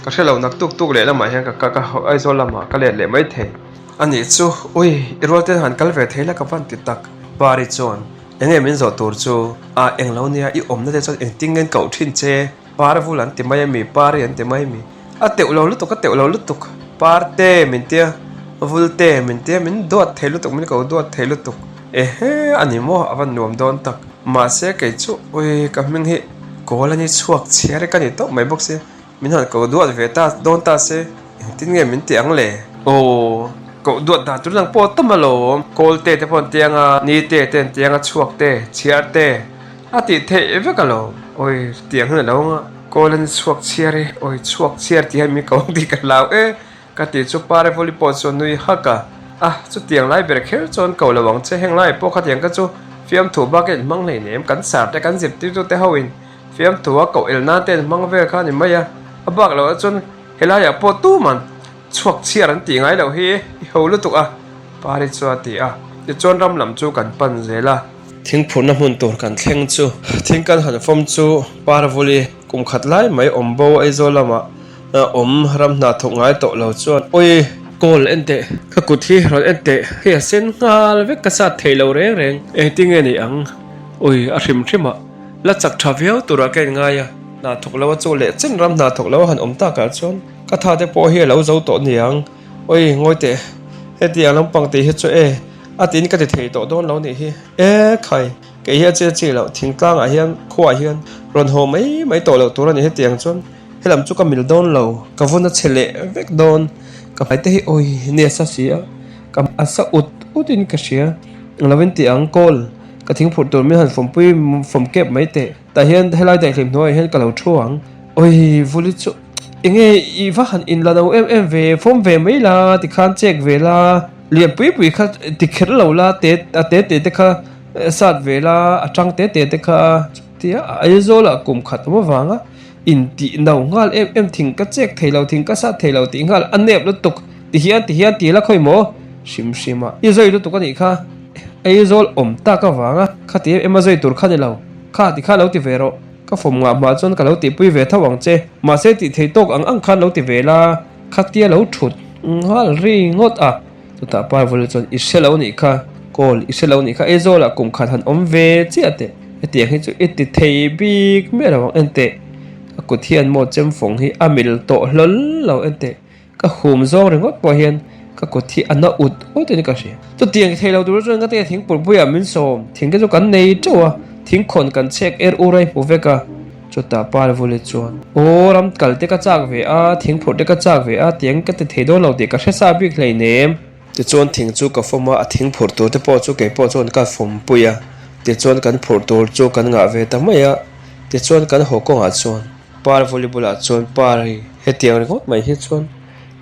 ka shelo nak tuk le la ma hian ka ai zola ma ka le mai the ani chu ui irol te han kal ve thela ka van ti tak pari chon enge min zo tur chu a englo nia I om na te chon eng tingen kau thin che par vulan ti mai mi pari an ti mai mi a teu lo lu tuk a teu lo lu tuk par te min tia vul te min tia min dot thelu tuk min ko dot thelu tuk he ani mo avan nuam don tak ma se ke chu ui ka ming hi kola ni chuak chiare ka ni to mai bok se min han ko dot ve ta don ta se tin nge min ti ang le o ko duat da tu nang po tamalo kol te pon tianga ni te ten tianga chuak te chiar te ati the eve kalo oi tiang na lo nga kolan chuak chiare oi chuak chiar ti mi ko di ka law ka ti chu pare voli po so nui haka chu tiang lai ber kher chon ko lawang che heng lai po kha tiang ka chu fiam thu ba ke mang nei nem kan sar te kan zip ti tu te hawin fiam thu wa ko el na te mang ve kha ni maya abak lo chon helaya po tu man chuak chiar an ti ngai lo hi ho lu tuk pari chu ti ti chon ram lam chu kan pan zela thing phun na mun tur kan thleng chu thing kan han fom chu par voli kum khat lai mai om bo ai zolama om ram na thok ngai to lo chuan oi kol ente ka ku thi ron ente he sen ngal ve ka sa thelo reng reng ting ani ang oi a hrim hrimma la chak thaviau tura ke ngai na thok lo chu le chen ram na thok lo han om ta ka chon ka tha te po hi lo zo to niang oi ngoi te he ti alam pang te he chu tin ka te thei to don lo ni hi khai ke hi che lo thing tlang a hian khwa hian ron ho mai to lo tur ani he tiang chon helam chu ka mil don lo ka vona chele vek don ka phai te hi oi ne sa sia ka asa utin ka sia lovin ti ang kol ka thing phur tur mi han fom kep mai te ta hian helai dai hlim noi hian ka lo thuang oi vuli chu enge iwa han in la no em ve fom ve mai la ti khan check ve la lian pui kha ti kher lo la te kha sat ve la atang te kha tia ai zo la kum khat mo wanga in ti nau ngal em thing ka check theilo thing ka sa theilo ti ngal anep lu tuk ti hian ti la khoi mo shima i zoi lu tuk ani kha ai zol om ta ka wanga kha ti em zoi tur kha ni lo kha ti kha lo ti ve ro ka fom nga ma chon ka lo ti pui ve thawang che ma se ti thei tok ang khan lo ti ve la khatia lo thut ngal ri ngot tu ta par vol chon iselo ni kha kol iselo ni kha ezola kum khat han om ve chi ate ati hi chu iti thei big me rawang ente ku thian mo chem phong hi amil to hlol lo ente ka hum zong ringot po hian ka ku thi ana ut te ni ka she tu tiang thei lo dur chon ka te thing pur puya min som thing ke chu kan nei chawa thing khon kan check urai pu veka chota par vole chuan ram kalte ka chak ve thing phur te ka chak ve tiang ka te thei do lo te ka hre sa bik hlei nem te chuan thing chu ka foma thing phur tu te po chu ke po chuan ka fom puya te chuan kan phur tur chu kan nga ve ta maya te chuan kan hokong chuan par volleyball chuan par he tiang ringot mai hi chuan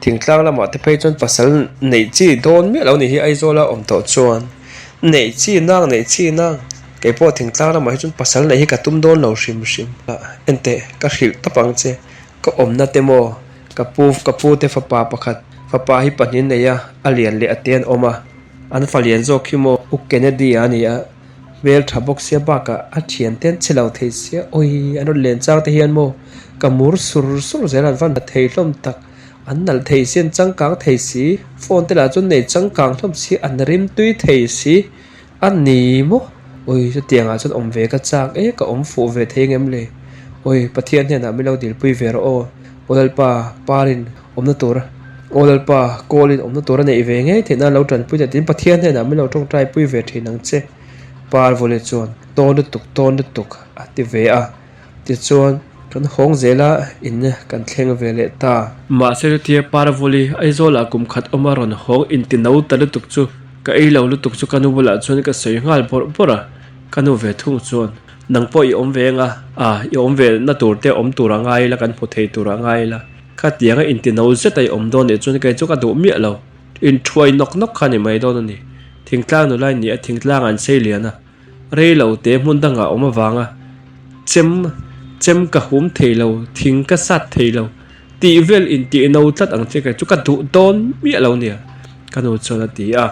thing tlang lama te phei chuan pasal nei chi don me lo ni hi aizola om to chuan nei chi nang ke po thing tlang lama hi chuan pasal nei hi ka tum don lo hrim ente ka hril tapang che ka om na te mo ka pu te fa pa pakhat fa pa hi panin neya alian le aten oma an falian zo khimo u kennedy ania vel thabok sia ba ka a thian ten chelo thei sia oi an len chang te hian mo kamur sur zeran van thei hlom tak an nal thei sian changkang thei si phone te la chun nei changkang hlom si an rim tui thei si an ni mo oi chu tianga chun om ve ka chak ka om fu ve thengem le oi pathian hian a milo dil pui ve ro olal pa parin omna tur olal pa kolin omna tur nei ve nge thena lo tran pui tin pathian hian a milo tong trai pui ve thinang che par vole chuan ton tuk ati ve ti chuan kan hong zela in kan thleng vele ta ma se tia par voli aizola kum khat omaron hong in ti no ta tuk chu ka ei lo lu tuk chu kanu bula chuan ka sei ngal pora kanu ve thung chuan nang po I om ve nga I om ve na tur te om tur angai la kan phu thei tur angai la kha tianga in ti no zet ai om don e chuan ka chu ka du mi lo in thoi nok khani mai don ni thingtlang no lai ni a thingtlang an sei liana rei lo te mun danga oma wanga chem chem ka hum thei lo thing ka sat thei lo ti vel in ti no tlat ang che ka chu ka du don mi lo nia kanu chon a ti a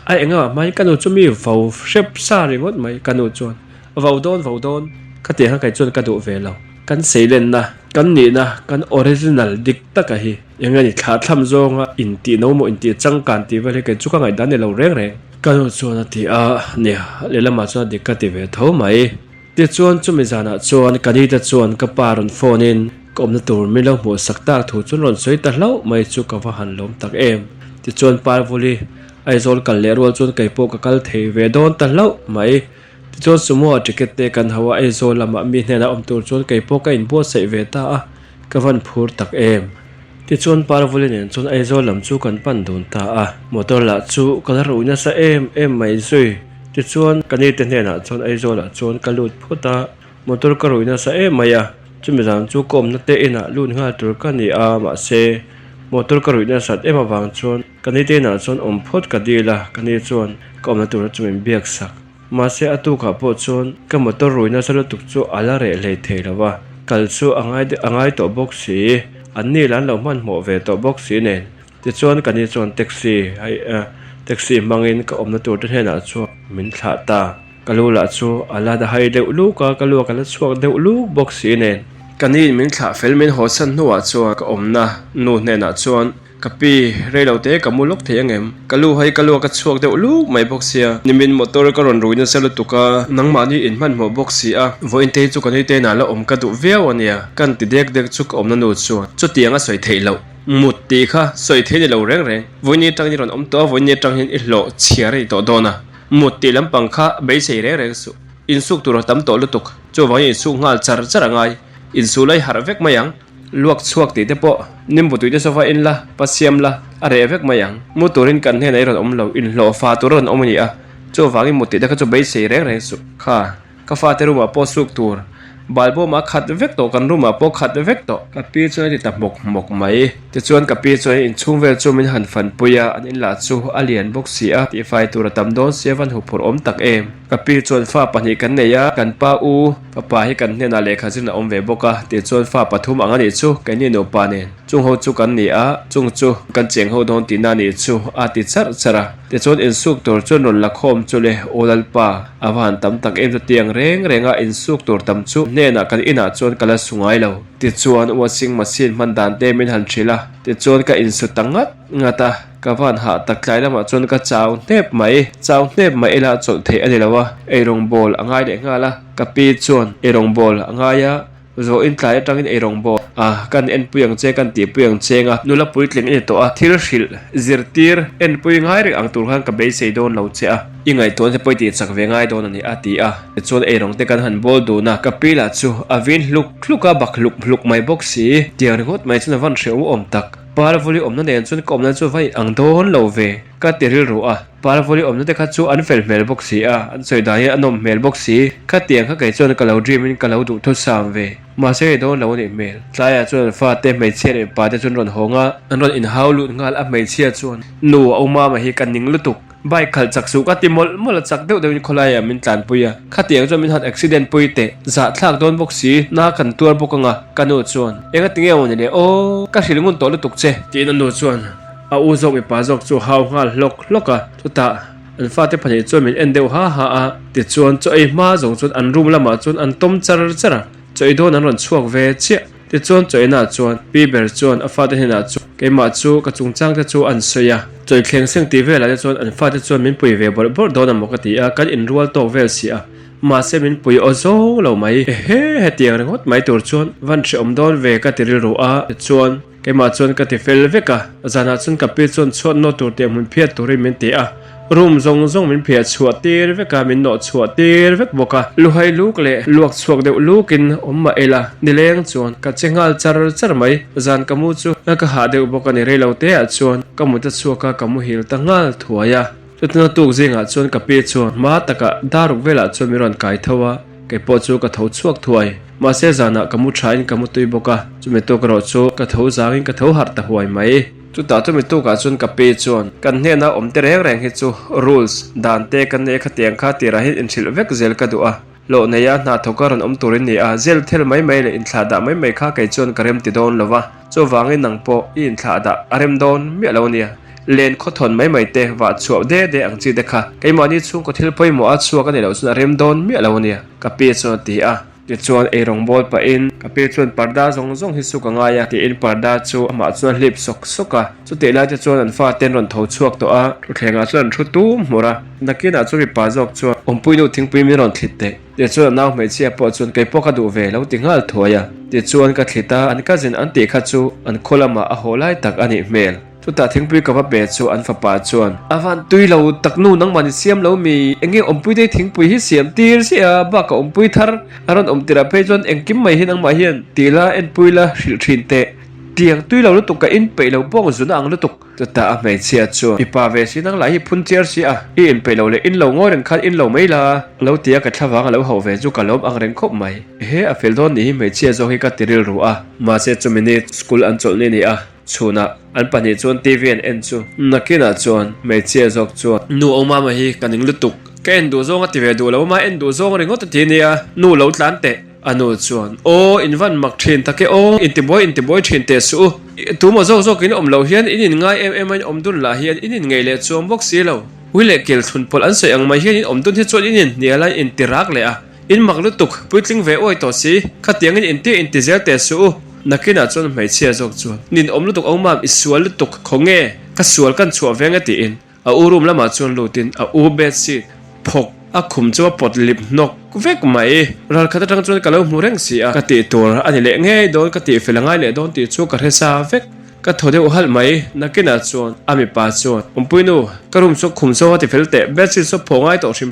ai enga mai kanu chu mi vo shep sa ringot mai kanu chon vo don ka te ha kai chon ka du ve lo kan seilen na kan ni na kan original dik ta ka hi enga ni thla tham zonga in ti no mo in ti chang kan ti vel ke chu ka ngai dan ne lo reng kanu chon a ti a ne le lama chon dik ka ti ve tho mai ti chuan chu mi zana chuan kani ta chuan ka paron phone in kom na tur mi lo mo sakta thu chun ron soi ta hlo mai chu ka wa han lom tak em ti chuan par voli ai zol kal le rol chun kai po ka kal thei ve don ta hlo mai ti chuan sumo ticket te kan hawa ai zol lama mi hne na om tur chun kai po ka in bo sei ve ta a ka van phur tak em ti chuan par voli nen chun ai zol lam chu kan pan dun ta a motor la chu kala ru na sa em mai zui ti chuan kani te hne na chuan ai zol la chuan kalut phuta motor ka ruina sa maya chumi jang chu kom na te ina lun nga tur ka ni a ma se motor ka ruina sat ema wang chuan kani te na chuan om phot ka dila kani chuan kom na tur chumin biak sak ma se atu ka po chuan ka motor ruina sa lu tuk chu ala re le theilawa kal chu angai to box si anni lan lo man mo ve to box si nen ti chuan kani chuan taxi mangin ka om na tur te hena chu min thla ta kalula chu ala da hai deuh lu ka kalua kala chuak deuh lu box si nen kani min thla felmin ho san nuwa chu ka omna nu hne na chuan kapi reilo te kamulok the angem kalu hai kalua ka chuak deuh lu mai box sia nimin motor ka ron ruina selu tuka nangmani in man mo box si a voin te chu kani te na la om ka du veo ania kan ti dek chu ka omna nu chu tianga soi theilo mut ti kha soi the ni lo reng voini tang ni ron om to voini tang hin i hlo chiare to dona mut ti lam pangkha be sei reng su in suk tur tam to lutuk chu wai su ngal char angai in su lai har vek mayang luak chuak ti te po nimbu tu te sofa in la pasiam la are vek mayang muturin kan he nei ron om lo in hlo fa tu ron om ni a chu wangi mut ti te kha chu be sei reng su kha ka fa te ru ma po suk tur balbo ma khat vek to kan ruma po khat vek to ka pi choi ti ta mok mai ti chuan ka pi choi in chung vel chu min han fan puya an in la chu alian box si a ti fai tur tam don seven hu phur om tak em ka pi chuan fa pani kan ne ya kan pa u papa hi kan ne na le kha jin om ve boka ti chuan fa pathum anga ni chu kan ni no pa nen chung ho chu kan ni a chung chu kan cheng ho don ti na ni chu a ti chara ti chuan in suk tur chu non la khom chu le olal pa awan tam tak em chu tiang renga in suk tur tam chu ne na kan ina chuan kala sungai lo ti chuan washing machine man dan te min han thila ti chuan ka in su tangat ngata ka van ha tak tlai lama chuan ka chaw nep mai la chol the ani lawa erong bol angai de ngala ka pi chuan erong bol angaya zo in tlai atangin erong bol kan en puyang che kan ti puyang chenga nula puitling ni to a thil hil zirtir en puing hai ri ang tur khan ka be sei don lo che a ingai ton se poiti chak ve ngai don ani ati a chuan erong te kan han bol do na ka pila chu avin hluka bak hluk mai box si tiar got mai chuna van hreu om tak par voli omna nen chun komna chu vai ang don lo ve ka teril ru a par voli omna te kha chu an fel mel box si a an soi dai anom mel box si kha tiang kha kai chun ka lo dream in ka lo du thu sam ve ma se don lo ni mel tlaya chun fa te mai chere pa te chun ron honga an ron in haulu ngal a mai chia chun nu oma ma hi kan ning lutuk bai khal chak su ka ti mol chak deu deu ni kholaya min tlan puya khatiang cho min hat accident puite za thlak don box si na kan tur bokanga kanu chuan enga tinge on ne o ka hrilngun to lu tuk che ti na nu chuan a u zok mi pa zok chu haw ngal loka chuta an fa te phani chu min en deu ha a ti chuan cho ei ma zong chun an room lama chun an tom chara choi don an ron chuak ve che ti chuan choi na chuan pi ber chuan a fa te hena chu ke ma chu ka chungchang te chu an soya choi thleng seng ti vela te chuan an fa te chuan min pui ve bor don am ka ti a kan in rual to vel si a ma se min pui o zo lo mai he tiang rengot mai tur chuan van che om don ve ka ti ru a chuan ke ma chuan ka ti fel veka zana chun ka pi chuan chhuat no tur te mun phiat tur min ti a room zong min phia chhuat tir veka min no chhuat tir vek boka luhai luk le luak chuak deuh lukin omma ela nileng chuan ka chengal char mai zan kamu chu ka ha deuh boka ni reilo te a chuan kamu ta chuaka kamu hil ta ngal thuaya tutna tuk zinga chuan ka pi chuan ma taka daruk vela chuan mi ron kai thowa ke po chu ka tho chuak thuai ma se zana kamu thain kamu tui boka chume to kro chu ka tho zangin ka tho har ta huai mai chu ta chu mi tu ka chun ka pe chuan kan hne na om te reng hi chu rules dan te kan ne kha tiang kha tira hi in thil vek zel ka du a lo neya na thokaron turin ni a zel thel mai le in thla da mai kha kai chon karem ti don lova cho wangin nang po in thla da arem don mi lo nia len khothon mai te wa chuaw de ang chi de kha kai mani chung ko thil poi mo a chuwa ka ne lo chun rem don mi lo nia ka pe cho ti a ti chuan e rong bol pa in ka pe chuan parda zong hi su ka nga ya ti in parda chu ama chuan hlip soka chu te la ti chuan an fa ten ron tho chuak to a thu thlenga chuan thu tu mora nakina chu ri pa jok chu ompui no thingpui mi ron thlit te ti chuan naw mai chia po chuan kai po ka du ve lo ti ngal thoya ti chuan ka thlita an ka jin an ti kha chu an kholama a holai tak ani mel chu ta thingpui ka ba be chu an fa pa chuan awan tui lo taknu nang mani siam lo mi enge ompui de thingpui hi siam tir sia ba ka ompui thar aron omtira pe chuan engkim mai hin ang ma hian tila en puila hril thin te tiang tui lo lutuk ka in pe lo pong zuna ang lutuk chu ta a mai chia chu ipa ve si nang lai hi phun cher si a i in pe lo le in lo ngor en khan in lo mai la lo tia ka thlawang lo ho ve chu ka lom ang reng khop mai he a fel don ni mai chia zo hi ka tiril ru a ma se chu minute school an chol ni a chuna an pani chuan tv en chu nakina chuan mai chia zok chuan nu oma ma hi kaning lutuk ka en du zonga ti ve du lo ma en du zong ringot ti nia nu lo tlan te anu chuan o invan mak thin take o inti boy thin te su tu mo zo kin om lo hian in ngai em om dun la hian in ngei le chuam box si lo wile kel thun pol an sei ang mai hian in om dun he chuan in niala in tirak le a in mak lutuk puitling ve oi to si khatiang in inti zel te su nakina chuan mai chia zok chuan nin om lutuk omam isual lutuk khonge ka sual kan chuwa venga ti in a urum lama chuan lutin a u bet si phok a khum chu pot lip nok vek mai ral khata tang chuan kalo mureng si a ka ti tur ani le nge don ka ti felangai le don ti chu ka resa vek ka thode u hal mai nakina chuan ami pa chuan umpuinu karum so khum so ti felte bet si so phongai to shim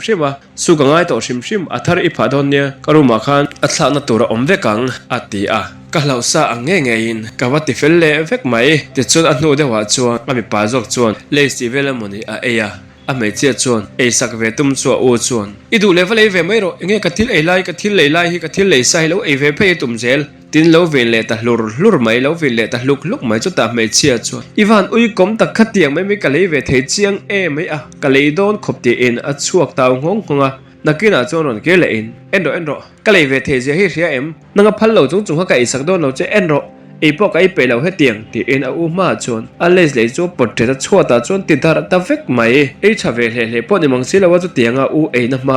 su ka ngai to shim athar i pha don nia karuma khan athla na tura om vekang ati a ka lau sa ange in ka wati fel le vek mai ti chuan a hnu de wa chuan ami pa jok chuan le si vela moni a eya a mai chia chuan e sak ve tum chu o chuan I du level e ve mai ro nge ka thil e lai ka thil le lai hi ka thil le sai lo e ve phe tum zel tin lo ven le ta hlur mai lo ven le ta luk mai chu ta mai chia chuan iwan ui kom tak khatiang mai ka le ve thei chiang e mai a ka le don khop ti in a chuak taw ngonga nakina chuan ron ke le in enro ka le ve thei je hi ria em nanga phal lo chung ha ka isak don lo che enro e po kai pe lo he tiang ti in a u ma chuan a les le chu portrait chuata chuan ti dar ta vek mai e chave le po ni mang sila wa chu tianga u e na ma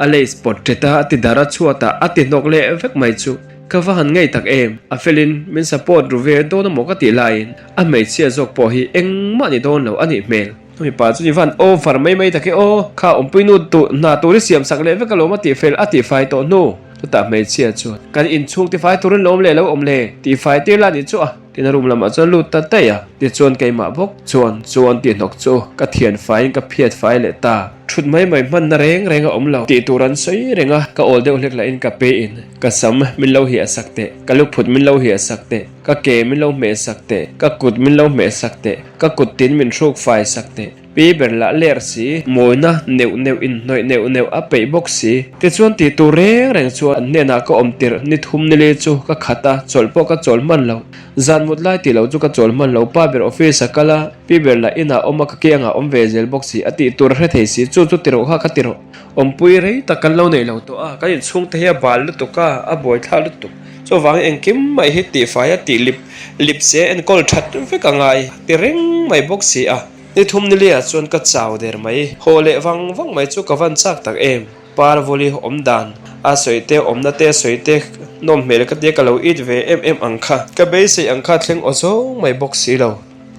a les portrait ta ti dara chuata a ti nok le vek mai chu ka va han ngai tak em a felin min support ru ve do na mo ka ti lain a mai chia jok po hi eng ma ni don lo ani mel mi pa chu ni van o far mai ta ke o kha ompuinu tu na tu ri siam sak le ve ka lo ma ti fel a ti fai to no tu ta mai chia chuan kan in chung ti fai turin lom le lo om le ti fai te la ni chu a tin rum lama chuan lut ta te ya ti chuan kai ma bok chuan ti nok chu ka thian fai ka phiat fai le ta thut mai man na reng om lo ti turan soi renga ka ol de ulek la in ka pe in ka sam min lo hi asakte ka luk phut min lo hi asakte ka ke min lo me sakte ka kut min lo me sakte ka kut tin min ruk fai sakte pi ber la ler si moina neu in noi neu a pe box si ti chuan ti tu reng chuan ne na ko om tir ni thum ni le chu ka khata chol po ka chol man lo zan mut lai ti lo chu ka chol man lo pa ber office akala pi ber la ina oma ka ke nga om ve zel box si ati tur re thei si chu tiro ha ka tiro om pui re ta kan lo nei lo to a ka in chung te ya bal lu to ka a boi tha lu to so wang en kim mai hi ti fa ya ti lip se en kol that ve ka ngai ti reng mai box si a ni thum ni le chuan ka chaw der mai hole wang mai chu ka van chak tak em par voli om dan a soite om na te soite nom mel ka te ka lo it ve em angkha ka be se angkha thleng ozo mai box si lo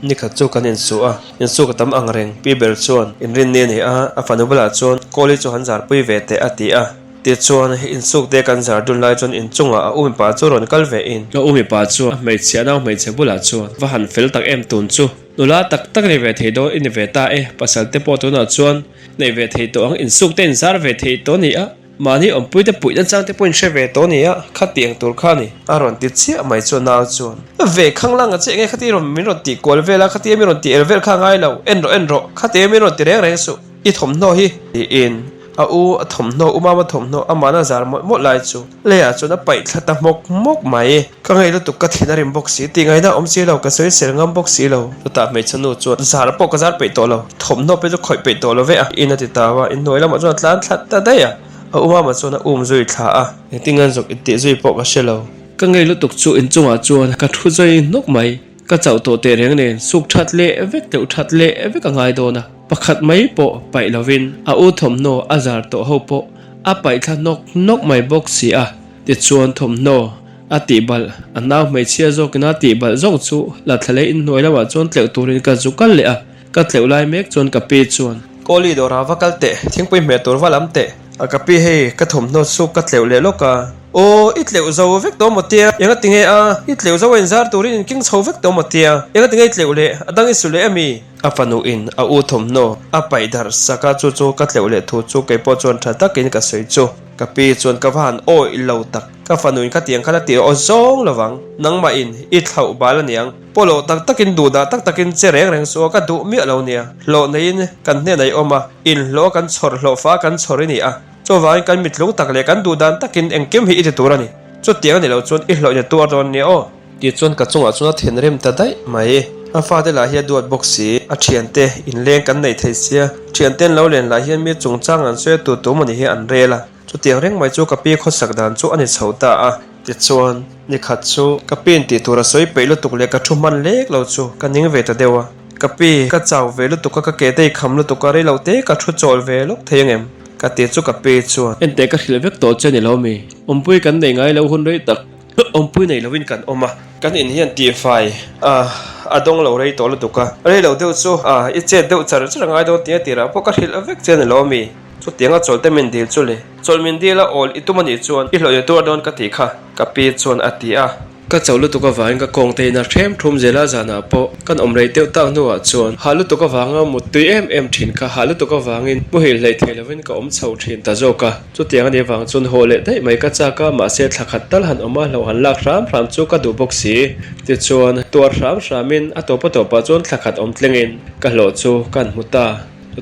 ni kha chu kan in su ka tam ang reng pi ber chuan in rin ne ni a fanubala chuan college chu hanzar pui ve te ati a ti chuan in suk te kan zar dun lai chuan in chunga a umi pa chu ron kal ve in ka umi pa chu mai chia naw mai che bula chuan va han fel tak em tun chu nula tak ni ve thei do in ve ta e pasal te po tu na chuan nei ve thei to ang in suk ten zar ve thei to ni a mani om pui te pui dan chang te point she ve to ni a kha tiang tur kha ni aron ti chia mai chu naw chuan ve khanglang a che nge khati ron min ro ti kol vela khati mi ron ti el vel kha ngai lo enro khati mi ron ti reng su I thom no hi in a u a thom no uma ma thom no amana zar mo lai chu le a chu na pai thata mok mai ka ngai lo tu ka thina rim box si ti ngai na om si lo ka soi ser ngam box si lo to ta mai chanu chu zar po ka zar pe to lo thom no pe chu khoi pe to lo ve a in a ti ta wa in noi la ma chu tlan thlat ta da ya a uma ma chuan a zui thla a tingan zok iti zui pok a shelo ka ngei lutuk chu in chunga chuan ka thu zoi nok mai ka chau to te reng nen suk that le vek teu that le vek a ngai dona pakhat mai po pai lovin a u thom no azar to ho po a pai thla nok mai box si a ti chuan thom no a ti bal anaw mai chia zo kina ti bal zong chu la thlale in noi lawa chuan tleu turin ka zukal le a ka tleu lai mek chuan ka pe chuan koli do ra vakal te thingpui me tur valam te a ka pi he ka thom no su ka tleu le loka o itleu zo vek to motia yanga tinge a itleu zo en zar turin king chho vek to motia yanga tinge itleu le adang isule ami a panu in a u thom no a pai dar saka chu chu ka tleu le thu chu ke po chuan tha takin ka soi chu ka pi chuan ka van o i lo tak ka fanuin ka tiang khala ti o zong lawang nangma in i thau bal niang polo tak takin du da tak takin che reng so ka du mi lo nia lo nein kan ne nei oma in lo kan chhor hlo fa kan chhori ni a cho vai kan mitlung tak le kan du dan takin engkem hi i turani chu tiang ni lo chuan i hlo ni tur don ni o ti chuan ka chunga chuna thenrem ta dai mai a fa de la hi duat box si a thiante in leng kan nei thei sia thianten lo len la hian mi chungchang an se tu mani hi an rela chu tiang reng mai chu ka pi kho sak dan chu ani chhota a ti chuan ni khat chu ka pin ti tura soi peilo tuk le ka thuman lek lo chu ka ning ve ta dewa ka pi ka chaw ve lu tuk ka ke dei kham lu tuk ka re lo te ka thu chol ve lok thengem ka te chu ka pe chuan en te ka hil vek to chen ni lo mi ompui kan nei ngai lo hun rei tak ompui nei lovin kan oma kan in hian ti fai adong lo rei to lu tuk ka rei lo deu chu I che deu char ngai do te tira po ka hil vek chen ni lo mi chu tianga cholte min dil chu le chol min dila ol itumani chuan I hlo ya tur don ka ti kha ka pi chuan atia ka chawlu tu ka wain ka kong te na threm thum zela zana po kan omrei teu ta nuwa chuan halu tu ka wanga mutui em thin ka halu tu ka wangin bu hil lei thelovin ka om chho thin ta zo ka chu tianga ni wang chun hole dai mai ka cha ka ma se thakhat tal han oma lo han lak ram chu ka du box si ti chuan tur ramin atopa chuan thakhat om tlengin ka hlo chu kan muta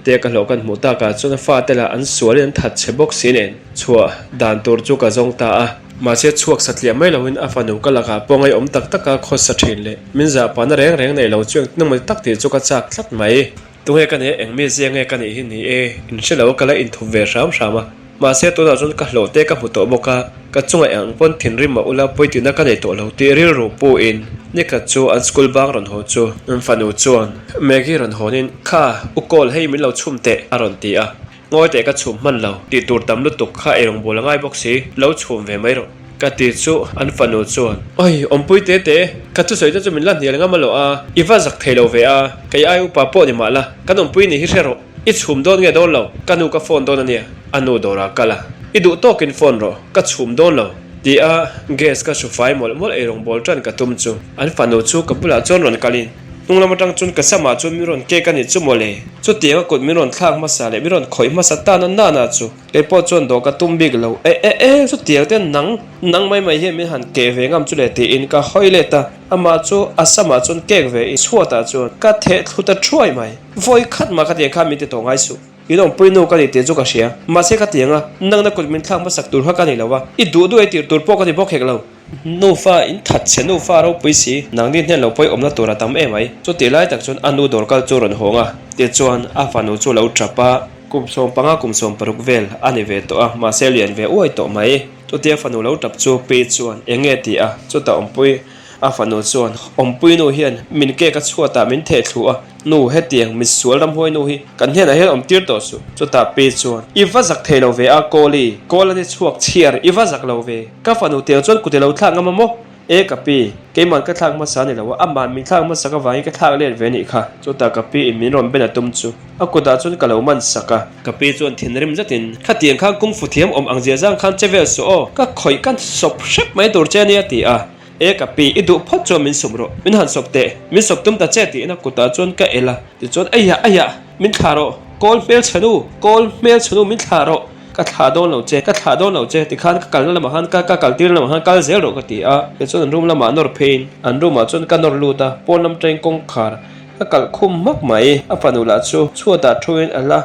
te ka hlo kan muta ka chuna fa tela an sualin that che box inen chua dan tur chu ka zong ta a ma se chuak satlia mai loin afanu ka laka pongai om tak taka kho sa thin le minza pan reng nei lo chuang nang tak ti chu ka chak thlat mai tu he ka ne engme je nge ka ni hi ni e in shelo kala in thu ve ram rama ma se to da chun ka hlo te ka huto boka ka chunga ang pon thin rim ma ula poiti na ka nei to lo te ri ro po in ne ka chu an school bang ron ho chu an fanu chuan megi ron honin kha ukol hei min lo chum te aron ti a ngoi te ka chum man lo ti tur tam lu tuk kha erong bola ngai box si lo chum ve mai ro ka ti chu an fanu chuan oi ompui te ka chu soi chu min lan hial nga malo a iwa zak thelo ve a kai ai u pa po ni mala kan ompui ni hi rero I chum don nge don lo kanu ka phone don ania anu dora kala I du tokin phone ro ka chum don lo ti a gas ka su fai mol erong bol tran ka tum chu an fanu chu ka pula chon ron kalin tunglam tang chun ka sama chu miron ke ka ni chu mole chu tianga kot miron thak ma sa le miron khoi ma sa ta na chu ke po chon do ka tum big lo chu tiang ten nang mai he mi han ke ve ngam chu le ti in ka hoile ta ama chu asama chun kek ve I chuata chu ka the thuta throi mai voi khat ma ka te kha mi te to ngai su I don't pui no ka ni te chu ka sia ma se ka tianga nang na kot min thak ma sak tur ha ka ni lawa I du ai tir tur po ka ni bok hek lo no fa in that che no fa ro pui si nang din hen lo poi omna tura tam e mai chu ti lai tak chun anu dor kal chu ron honga te chuan a fanu chu lo trapa kum som paruk vel ani ve to a ma se lian ve oi to mai chu te fanu lo tap chu pe chuan enge ti a chu ta ompui a fanu chuan ompui no hian min ke ka chuata min the thlu a nu he tiang mi sual ram hoi no hi kan hena he om tir to su chu ta pe chuan iwa zak thelo ve a kolani chuak chiar iwa zak lo ve ka fanu te chuan ku te lo thlang ama mo e ka pi ke man ka thlang ma sa ni lo a man min thlang ma sa ka vai ka thlang len ve ni kha chu ta ka pi in min ron bena tum chu a ku da chun ka lo man saka ka pi chuan thinrim zatin kha tiang kha kung fu thiam om ang zia jang khan chevel so o ka khoi kan sop shep mai tur che ni ati a e ka pi I du phot cho min sumro min han sop te min sop tum ta che ti na ku ta chon ka ela ti chon aya min tharo kol mel chanu min tharo ka tha don lo che ti khan ka kal na ma han ka kal tir na ma han kal zel ro ka ti a ke chon room la ma nor pain an room ma chon ka nor lu ta pon lam train kong khar ka kal khum mak mai a panula chu chuata thoin ala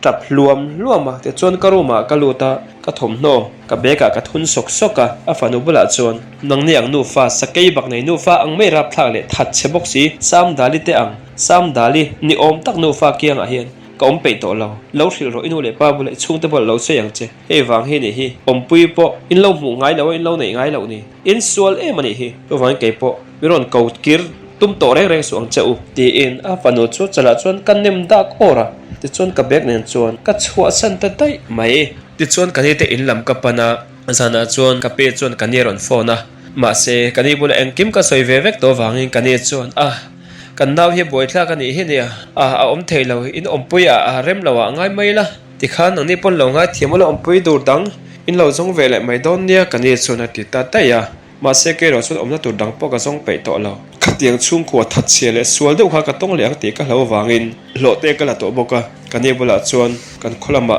tap luam ma te chon ka ro ma ka lu ta ka thom no ka beka ka thun sok ka a fanu bula chon nang ne ang nu fa sakei bak nei nu fa ang mai rap thak le that che box si sam dali te ang sam dali ni om tak nu fa kiang a hian ka om pe to lo hril ro inu le pa bu le chung te bol lo se yang che he wang hi ni hi om pui po in lo mu ngai lo in lo nei ngai lo ni in sual e mani hi to wang ke po miron kaut kir tum to reng suang chau ti in a panu chu chala chuan kan nem dak ora ti chuan ka bek nen chuan ka chhuwa san ta tai mai ti chuan kan te in lam ka pana zana chuan ka pe chuan kan ron phone a ma se kan bul eng kim ka soi ve vek to wangin kan chuan kan naw hi boi thla kan hi nia a om thei lo in om pui a rem lo ngai mai la ti khan ang ni pon lo ngai thiam lo om pui dur dang in lo zong ve le mai don nia kan chuan ti ta ta ya ma se ke ro chuan om na tur dang po ka zong pe to lo khatiang chung khuwa that che le sual deuh kha ka tong leang ti ka lo wangin lo te ka la to boka kan bula chuan kan khulama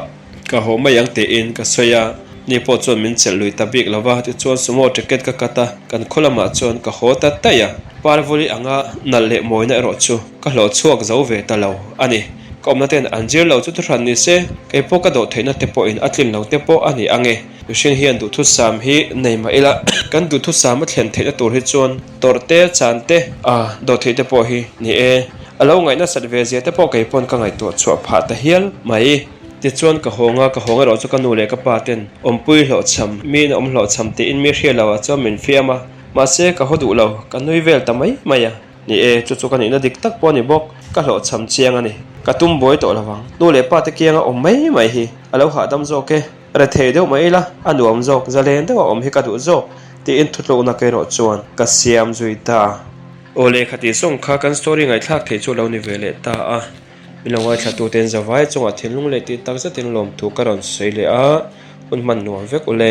ka ho mai ang te in ka soya ni po chuan min chel lui ta bik lova ti chuan sumo ticket ka kata kan khulama chuan ka ho ta ta ya parvoli anga nal le moina ro chu ka hlo chuak zo ve ta lo ani komna ten anjir lo chu thran ni se ke po ka do theina te po in atlin lo te po ani ange shin hian du thu sam hi nei ma ila kan du thu sam thlen theina tur hi chuan torte chante do theite po hi ni e alo ngai na sat ve je te po ke pon ka ngai to chua pha ta hial mai ti chuan ka honga ro chu ka nu le ka pa ten ompui hlawhchham mi na hlawhchham te in mi hria lawa chu min fiama ma se ka hodu lo ka nui vel ta mai maya ni e chu kan ina dik tak po ni bok ka hlawhchham chiang ani ka tum boi to lawang nu le pa te kianga om mai hi alo ha dam zo ke ra thei deuh mai la anuam zok zalen te om hi ka du zo ti in thutlo na ke ro chuan ka siam zui ta ole khati song kha kan story ngai thak thei chu lo ni vele ta a milawai thatu ten zawai chunga thilung le ti tak za tin lom thu karon sei le a un man nuam vek ule